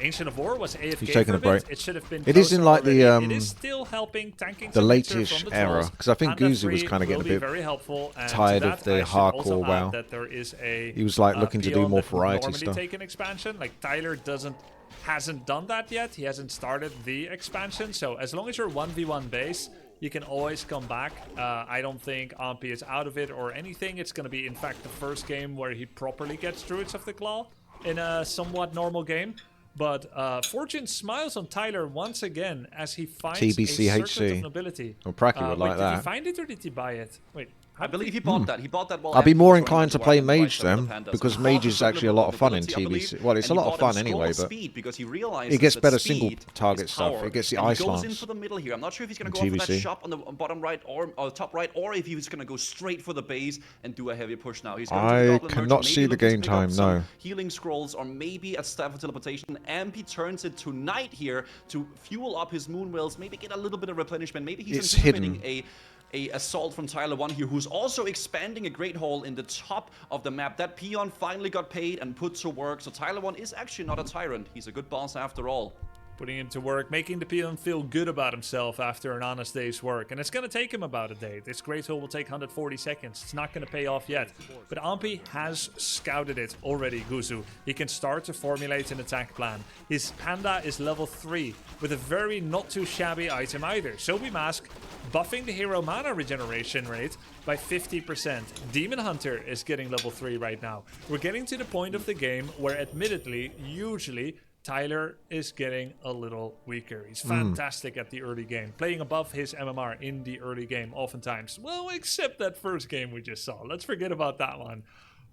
A: Ancient of War was AFK
B: He's taking
A: for
B: a break.
A: bit. It should have been
B: It is in
A: closer
B: like the,
A: already. It is still helping tanking
B: the
A: some pressure
B: latest
A: from the
B: era,
A: trolls.
B: 'cause I think
A: Panda
B: Guzu was
A: 3
B: kinda getting
A: will
B: a bit
A: be very helpful, and
B: tired
A: to
B: of
A: that,
B: the
A: I should also
B: hardcore
A: add
B: WoW.
A: that there is a
B: He was like looking to do
A: peon
B: more
A: that would
B: variety
A: normally
B: stuff.
A: take an expansion. Like Tyler hasn't done that yet. He hasn't started the expansion. So as long as you're 1v1 base, you can always come back. I don't think Ahmpy is out of it or anything. It's going to be, in fact, the first game where he properly gets Druids of the Claw in a somewhat normal game. But Fortune smiles on Tyler once again as he finds a
B: TBCHC.
A: Circlet of Nobility.
B: Well, Pracky would
A: wait,
B: like
A: did he
B: that.
A: find it or did he buy it? Wait.
E: I believe he bought that. He bought that while
B: I'd be
E: Ahmpy
B: more
E: was
B: inclined to
E: running
B: play
E: into Wild
B: Mage
E: and
B: then,
E: the Pandas.
B: because
E: He
B: Mage
E: bought
B: is
E: the
B: actually a lot of fun in
E: Circle of Nobility, I
B: TBC.
E: believe,
B: Well, it's a
E: and he
B: lot of
E: bought
B: fun
E: him
B: anyway,
E: scroll
B: but
E: speed because he realizes
B: it gets
E: that
B: better
E: speed
B: single target
E: is
B: stuff.
E: power.
B: It gets the
E: And
B: ice
E: he goes in
B: lance
E: for the middle here. I'm not sure if he's going
B: in
E: to go for that
B: TBC.
E: shop on the bottom right or top right, or if he's going to go straight for the base and do a heavy push now. He's going to
B: I
E: the Goblin
B: cannot
E: Merchant,
B: see
E: maybe
B: the
E: looking to
B: game
E: pick up
B: time,
E: some
B: no.
E: healing scrolls, or maybe a Staff of Teleportation. Ahmpy turns it to night here to fuel up his moon wells, maybe get a little bit of replenishment. Maybe he's
B: It's
E: anticipating
B: hidden.
E: a assault from Tyler 1 here, who's also expanding a Great Hall in the top of the map. That peon finally got paid and put to work, so Tyler 1 is actually not a tyrant. He's a good boss after all.
A: Putting him to work, making the peon feel good about himself after an honest day's work. And it's going to take him about a day. This Great Hole will take 140 seconds. It's not going to pay off yet. But Ahmpy has scouted it already, Guzu. He can start to formulate an attack plan. His Panda is level 3 with a very not too shabby item either. Sobi Mask buffing the hero mana regeneration rate by 50%. Demon Hunter is getting level 3 right now. We're getting to the point of the game where admittedly, usually, Tyler is getting a little weaker. He's fantastic at the early game, playing above his MMR in the early game oftentimes. Well, except that first game we just saw. Let's forget about that one.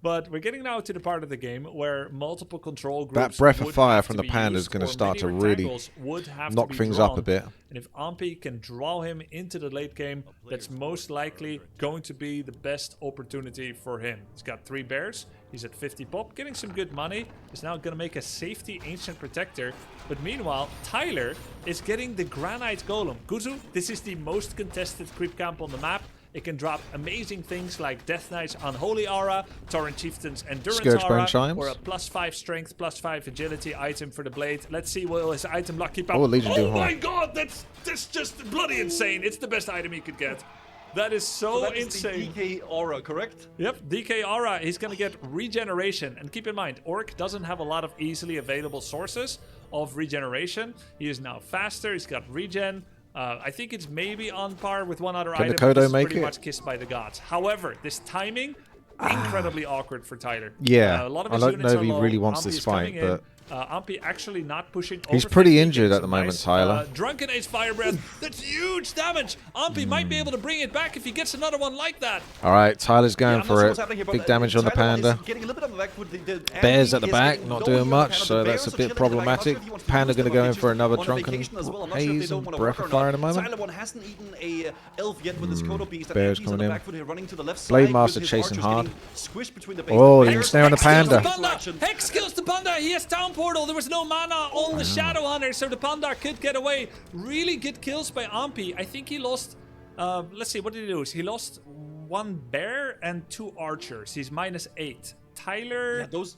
A: But we're getting now to the part of the game where multiple control groups.
B: That breath of
A: would
B: fire
A: have
B: from
A: to
B: the
A: be
B: panda is
A: used,
B: going to
A: or
B: start to
A: many
B: really
A: rectangles would have to
B: knock
A: be
B: things
A: drawn.
B: up a bit.
A: And if Ahmpy can draw him into the late game, that's most likely going to be the best opportunity for him. He's got 3 bears. He's at 50 pop, getting some good money. He's now going to make a safety ancient protector. But meanwhile, Tyler is getting the granite golem. Guzu, this is the most contested creep camp on the map. It can drop amazing things like Death Knight's Unholy Aura, Tauren Chieftain's Endurance
B: Scourge
A: Aura,
B: Bone Chimes.
A: or a +5 strength, +5 agility item for the blade. Let's see will his item luck keep up.
B: Oh, Legion do
A: my
B: harm.
A: god, that's just bloody insane. It's the best item he could get. That is so
E: that is
A: insane.
E: the DK aura, correct?
A: Yep, DK Aura, he's going to get regeneration. And keep in mind, Orc doesn't have a lot of easily available sources of regeneration. He is now faster, he's got regen. I think it's maybe on par with one other
B: Can
A: item,
B: the Kodo
A: but this is
B: make
A: pretty
B: it?
A: much kissed by the gods. However, this timing, incredibly awkward for Tyler.
B: Yeah,
A: a lot of
B: I
A: his
B: don't
A: units
B: know if
A: are
B: he
A: low.
B: really wants
A: Ahmpy
B: this
A: is coming
B: fight,
A: in.
B: but
A: Ahmpy actually not pushing
B: he's
A: over
B: pretty
A: 50,
B: injured
A: getting
B: at the
A: some
B: moment,
A: nice,
B: Tyler.
A: Drunken Ace Fire Breath, that's huge damage. Ahmpy might be able to bring it back if he gets another one like that.
B: all right, Tyler's going
E: I'm not
B: for
E: sure
B: it.
E: what's happening here, but,
B: Big damage on the
E: Tyler is
B: panda.
E: getting a little bit on the back foot. The
B: Bears
E: Ahmpy
B: at the
E: is
B: back,
E: getting
B: not
E: low
B: doing
E: here on the
B: much,
E: panda.
B: so
E: The
B: that's
E: bears
B: a
E: are
B: bit
E: chilling in the back. I'm not sure
B: problematic.
E: if he wants to
B: Panda
E: use
B: going to
E: them
B: go
E: or
B: in
E: if
B: for
E: he's
B: another
E: on
B: drunken
E: vacation as well. I'm not sure if they
B: haze
E: don't
B: and
E: wanna
B: breath
E: work
B: of
E: or
B: fire
E: not.
B: in a moment.
E: Tyler one hasn't eaten a elf yet with his Kodo beast. And
B: Bears
E: Ahmpy's on
B: coming
E: the
B: in.
E: back foot here, running to the left side.
B: Blademaster
E: with his
B: chasing
E: archers
B: hard.
E: getting squished between the base.
B: Oh,
E: The
B: the
E: bears
B: ensnare on the
E: actually
B: panda.
E: into
A: Panda!
E: action.
A: Hex kills the panda! He has Town Portal! There was no mana on the Shadow Hunter, so the panda could get away. Really good kills by Ahmpy. I think he lost... let's see, what did he lose? He lost 1 bear and 2 archers. He's -8. Tyler...
E: Yeah, those...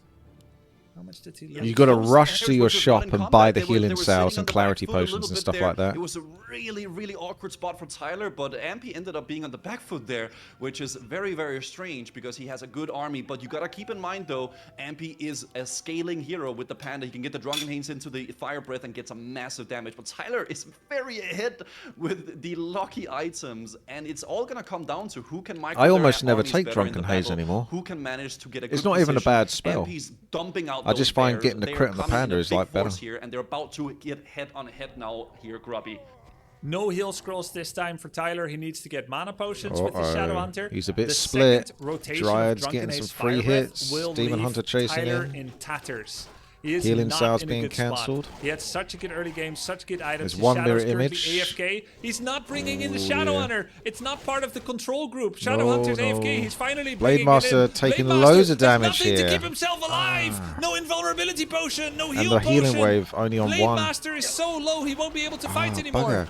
A: How much did he lose?
B: You got to
E: Those
B: rush to
E: bears
B: your
E: were just
B: shop
E: not in
B: and buy
E: combat.
B: the
E: They were
B: healing
E: sitting
B: cells
E: on
B: and
E: the
B: clarity
E: back foot a
B: potions
E: little
B: and
E: bit
B: stuff
E: there.
B: like that.
E: It was a really, really awkward spot for Tyler, but Ahmpy ended up being on the back foot there, which is very, very strange because he has a good army. But you gotta keep in mind though, Ahmpy is a scaling hero with the panda. He can get the Drunken Haze into the Fire Breath and get some massive damage. But Tyler is very ahead with the lucky items, and it's all gonna come down to who can micro
B: I
E: their
B: almost never
E: armies
B: take
E: better in
B: Drunken
E: the
B: Haze
E: battle,
B: anymore.
E: Who can manage to get a
B: It's
E: good
B: not even a
E: position.
B: bad spell.
E: Ahmpy's dumping out
B: I just
E: those
B: find
E: bears.
B: getting the
E: They are
B: crit on the
E: coming in
B: panda
E: a
B: is,
E: big
B: like, better.
E: force here, and they're about to get head on head now here, Grubby.
A: No heal scrolls this time for Tyler. He needs to get mana potions with the Shadow Hunter.
B: He's a bit
A: The
B: split.
A: second rotation
B: Dryad's
A: of
B: getting
A: Drunken
B: some
A: Ace
B: free
A: Fire Breath
B: hits.
A: will
B: Demon
A: leave
B: Hunter chasing
A: Tyler
B: in.
A: tatters. He is
B: Healing
A: not
B: cells
A: in a
B: being
A: good spot.
B: cancelled.
A: He had such a good early game, such good items.
B: There's
A: His
B: one
A: Shadow's
B: mirror
A: currently
B: image.
A: AFK. He's not bringing in the
B: Oh,
A: Shadow
B: yeah.
A: Hunter. It's not part of the control group. Shadow
B: No,
A: Hunter's
B: no.
A: AFK. He's finally bringing
B: Blademaster
A: it in.
B: taking
A: Blademaster
B: loads of
A: does
B: damage
A: nothing
B: here.
A: to keep himself alive. No invulnerability potion. No heal
B: And the
A: potion.
B: healing wave only on 1.
A: Blademaster is so low he won't be able to fight anymore.
B: Bugger.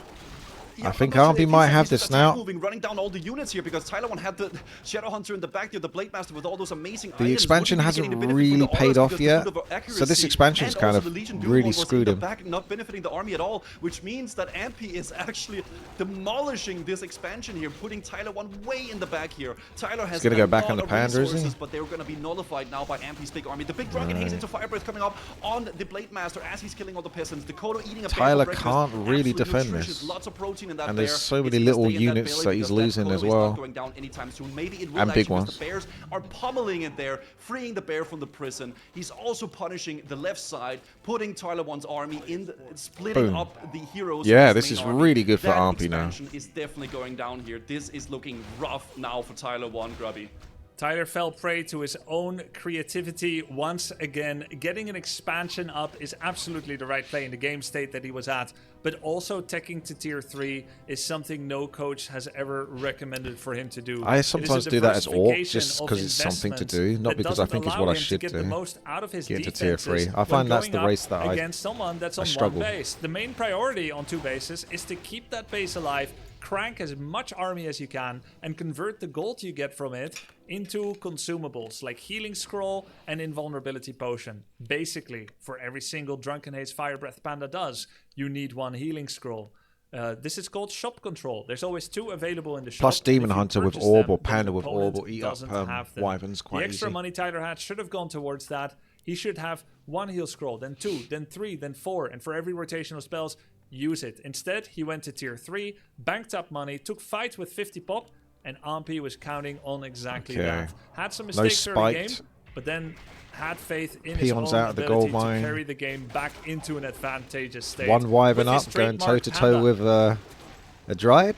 E: Yeah,
B: I think
E: but
B: Ahmpy
E: it
B: might
E: feels
B: have
E: he's
B: this
E: attack
B: now.
E: Moving, running down all the units here because Tyler one had the Shadow Hunter in the back there, the Blademaster with all those amazing
B: The
E: items.
B: expansion
E: Wouldn't be
B: hasn't
E: getting the benefit
B: really
E: from the
B: paid
E: auras
B: off
E: because the
B: yet.
E: food of
B: So this
E: accuracy,
B: expansion's
E: and
B: kind
E: also
B: of
E: the Legion Doom
B: really
E: was in
B: screwed
E: the
B: him.
E: back, not benefiting the army at all, which means that Ahmpy is actually demolishing this expansion here, putting Tyler one way in the back here. Tyler has
B: gonna
E: a
B: go back
E: lot
B: on the
E: of
B: panda, is he?
E: resources, but they're going to be nullified now by Ahmpy's big army. The big Drunken Haze into Fire Breath coming up on the Blademaster as he's killing all the peasants. The Kodo eating a bear for
B: Tyler
E: breakfast.
B: can't really
E: Absolute
B: defend
E: nutritious,
B: this.
E: Lots of protein in that
B: And there's
E: bear.
B: so many
E: It's
B: little
E: gonna stay in that
B: units
E: belly
B: that he's
E: because
B: losing
E: Kodo
B: as
E: is
B: well.
E: not going down anytime soon. Maybe it will
B: And
E: actually
B: big
E: because
B: ones.
E: the bears are pummeling it there, freeing the bear from the prison. He's also punishing the left side, putting Tyler one's army in, splitting
B: Boom.
E: up the heroes.
B: Yeah,
E: of his
B: this
E: main
B: is
E: army.
B: really good for
E: That
B: Ahmpy now.
E: expansion is definitely going down here. This is looking rough now for Tyler one, Grubby.
A: Tyler fell prey to his own creativity once again. Getting an expansion up is absolutely the right play in the game state that he was at, but also teching to tier 3 is something no coach has ever recommended for him to do.
B: I
A: It is a
B: sometimes do that as orc,
A: diversification
B: just
A: of
B: 'cause it's something to do,
A: investment
B: not
A: that
B: because I
A: doesn't
B: think it's
A: allow
B: what I
A: him to
B: should
A: get
B: do.
A: the most out of his
B: Get to tier
A: defenses
B: 3. I
A: when
B: find that's
A: going
B: the
A: up
B: race that I
A: against someone that's on
B: struggle.
A: one base. The main priority on 2 bases is to keep that base alive, crank as much army as you can, and convert the gold you get from it into consumables like healing scroll and invulnerability potion. Basically, for every single Drunken Haze Fire Breath Panda does, you need 1 healing scroll. This is called shop control. There's always 2 available in the shop.
B: Plus
A: and if
B: Demon
A: you
B: Hunter with
A: purchase
B: orb
A: them,
B: or
A: then
B: Panda
A: the
B: with
A: opponent
B: orb will eat up
A: doesn't have them.
B: wyverns quite
A: The extra
B: easy.
A: money Tyler had should have gone towards that. He should have 1 heal scroll, then 2, then 3, then 4, and for every rotational spells, use it. Instead, he went to tier 3, banked up money, took fight with 50 pop, and Ahmpy was counting on exactly
B: Okay.
A: that. Had some
B: No
A: mistakes early game,
B: spiked.
A: but then had faith in
B: Peons
A: his own
B: out of the
A: ability
B: gold
A: to
B: mine.
A: carry the game back into an advantageous state.
B: One wyvern
A: With his
B: up, going
A: trademark
B: toe-to-toe
A: panda.
B: with a Dryad.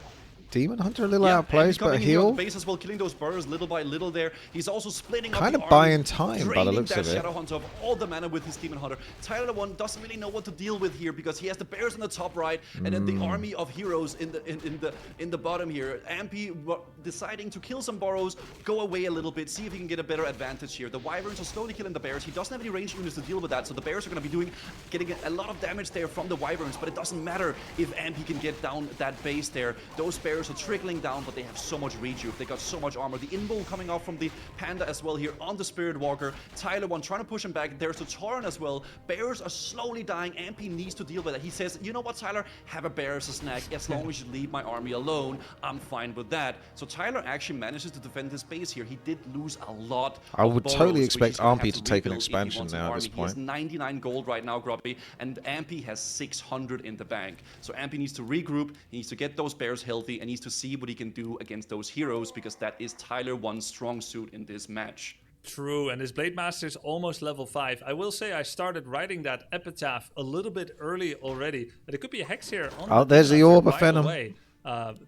B: Demon Hunter a little
E: Yeah,
B: outplays, but a
E: coming in here on
B: heal.
E: the base as well, killing those burrows little by little there. He's also splitting up
B: Kind
E: the
B: of
E: army,
B: buying time by the
E: draining
B: looks
E: that
B: of it.
E: Shadow Hunter of all the mana with his Demon Hunter. Tyler One doesn't really know what to deal with here because he has the bears on the top right, and then the army of heroes in the bottom here. Ahmpy deciding to kill some burrows, go away a little bit, see if he can get a better advantage here. The wyverns are slowly killing the bears. He doesn't have any range units to deal with that, so the bears are going to be getting a lot of damage there from the wyverns, but it doesn't matter if Ahmpy can get down that base there. Those bears are trickling down, but they have so much rejuve. They got so much armor. The Inbull coming off from the Panda as well here on the Spirit Walker. Tyler One trying to push him back. There's the Tauren as well. Bears are slowly dying. Ahmpy needs to deal with it. He says, you know what, Tyler? Have a bear as a snack. As long as you leave my army alone, I'm fine with that. So Tyler actually manages to defend his base here. He did lose a lot.
B: I would
E: burrows,
B: totally
E: which
B: expect
E: he's gonna have
B: Ahmpy to take an
E: rebuild if he
B: expansion
E: wants an
B: now at this
E: army. He has
B: point.
E: 99 gold right now, Grubby, and Ahmpy has 600 in the bank. So Ahmpy needs to regroup. He needs to get those bears healthy and needs to see what he can do against those heroes, because that is Tyler One's strong suit in this match.
A: True, and his Blademaster's almost level 5. I will say I started writing that epitaph a little bit early already, but it could be a hex here. On
B: There's the Orb of
A: right
B: Venom.
A: away.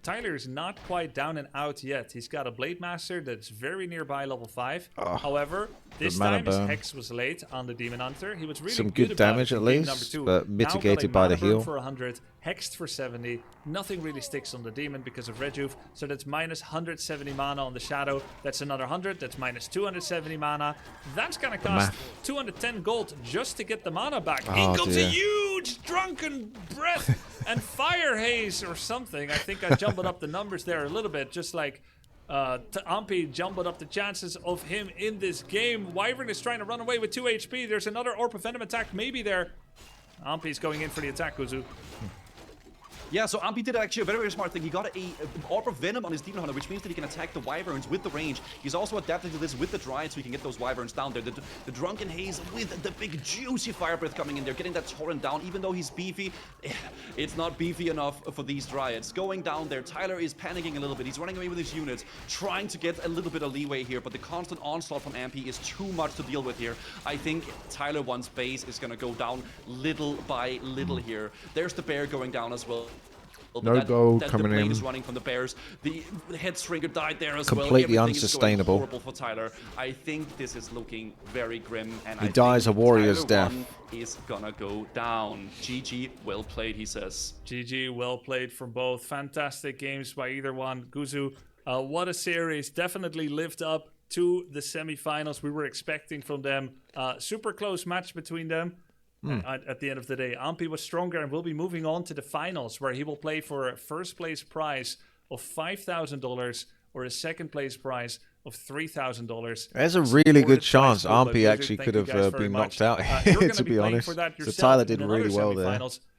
A: Tyler is not quite down and out yet. He's got a Blademaster that's very nearby level 5. However, this time his hex was late on the Demon Hunter. He was really
B: Some good
A: about
B: damage
A: it
B: at
A: in game
B: least,
A: number 2.
B: but
A: Now
B: mitigated
A: got a
B: by the
A: mana burn
B: heal.
A: for 100, hexed for 70. Nothing really sticks on the Demon because of rejuve. So that's minus 170 mana on the Shadow. That's another 100. That's minus 270 mana. That's gonna cost 210 gold just to get the mana back.
B: Oh,
A: In comes
B: dear.
A: a huge drunken breath and fire haze or something. I think I jumbled up the numbers there a little bit, just like Ahmpy jumbled up the chances of him in this game. Wyvern is trying to run away with 2 HP. There's another Orb of Venom attack maybe there. Ahmpy's going in for the attack, Guzu.
E: Yeah, so Ahmpy did actually a very, very smart thing. He got a Orb of Venom on his Demon Hunter, which means that he can attack the Wyverns with the range. He's also adapted to this with the Dryad, so he can get those Wyverns down there. The Drunken Haze with the big juicy Fire Breath coming in there, getting that Torrent down. Even though he's beefy, it's not beefy enough for these Dryads. Going down there, Tyler is panicking a little bit. He's running away with his units, trying to get a little bit of leeway here, but the constant onslaught from Ahmpy is too much to deal with here. I think Tyler One's base is going to go down little by little here. There's the bear going down as well.
B: No gold coming
E: the blade
B: in.
E: is running from the bears. The head stringer died there as
B: Completely
E: well. Everything is going
B: unsustainable.
E: horrible for Tyler. I think this is looking very grim, and
B: He
E: I
B: dies
E: think
B: a warrior's
E: Tyler
B: death.
E: One is gonna go down. GG, well played, he says.
A: GG, well played from both. Fantastic games by either one. Guzu, what a series. Definitely lived up to the semifinals we were expecting from them. Super close match between them. At the end of the day, Ahmpy was stronger and will be moving on to the finals, where he will play for a first place prize of $5,000 or a second place prize of $3,000.
B: There's a really good
A: Supported
B: chance
A: by Guzu.
B: Ahmpy actually
A: Thank
B: could
A: you
B: have
A: guys very
B: been
A: much.
B: knocked out
A: You're
B: here,
A: gonna
B: to be
A: playing
B: honest.
A: for that
B: So
A: yourself
B: Tyler
A: in
B: did
A: another
B: really well there.
A: semifinals.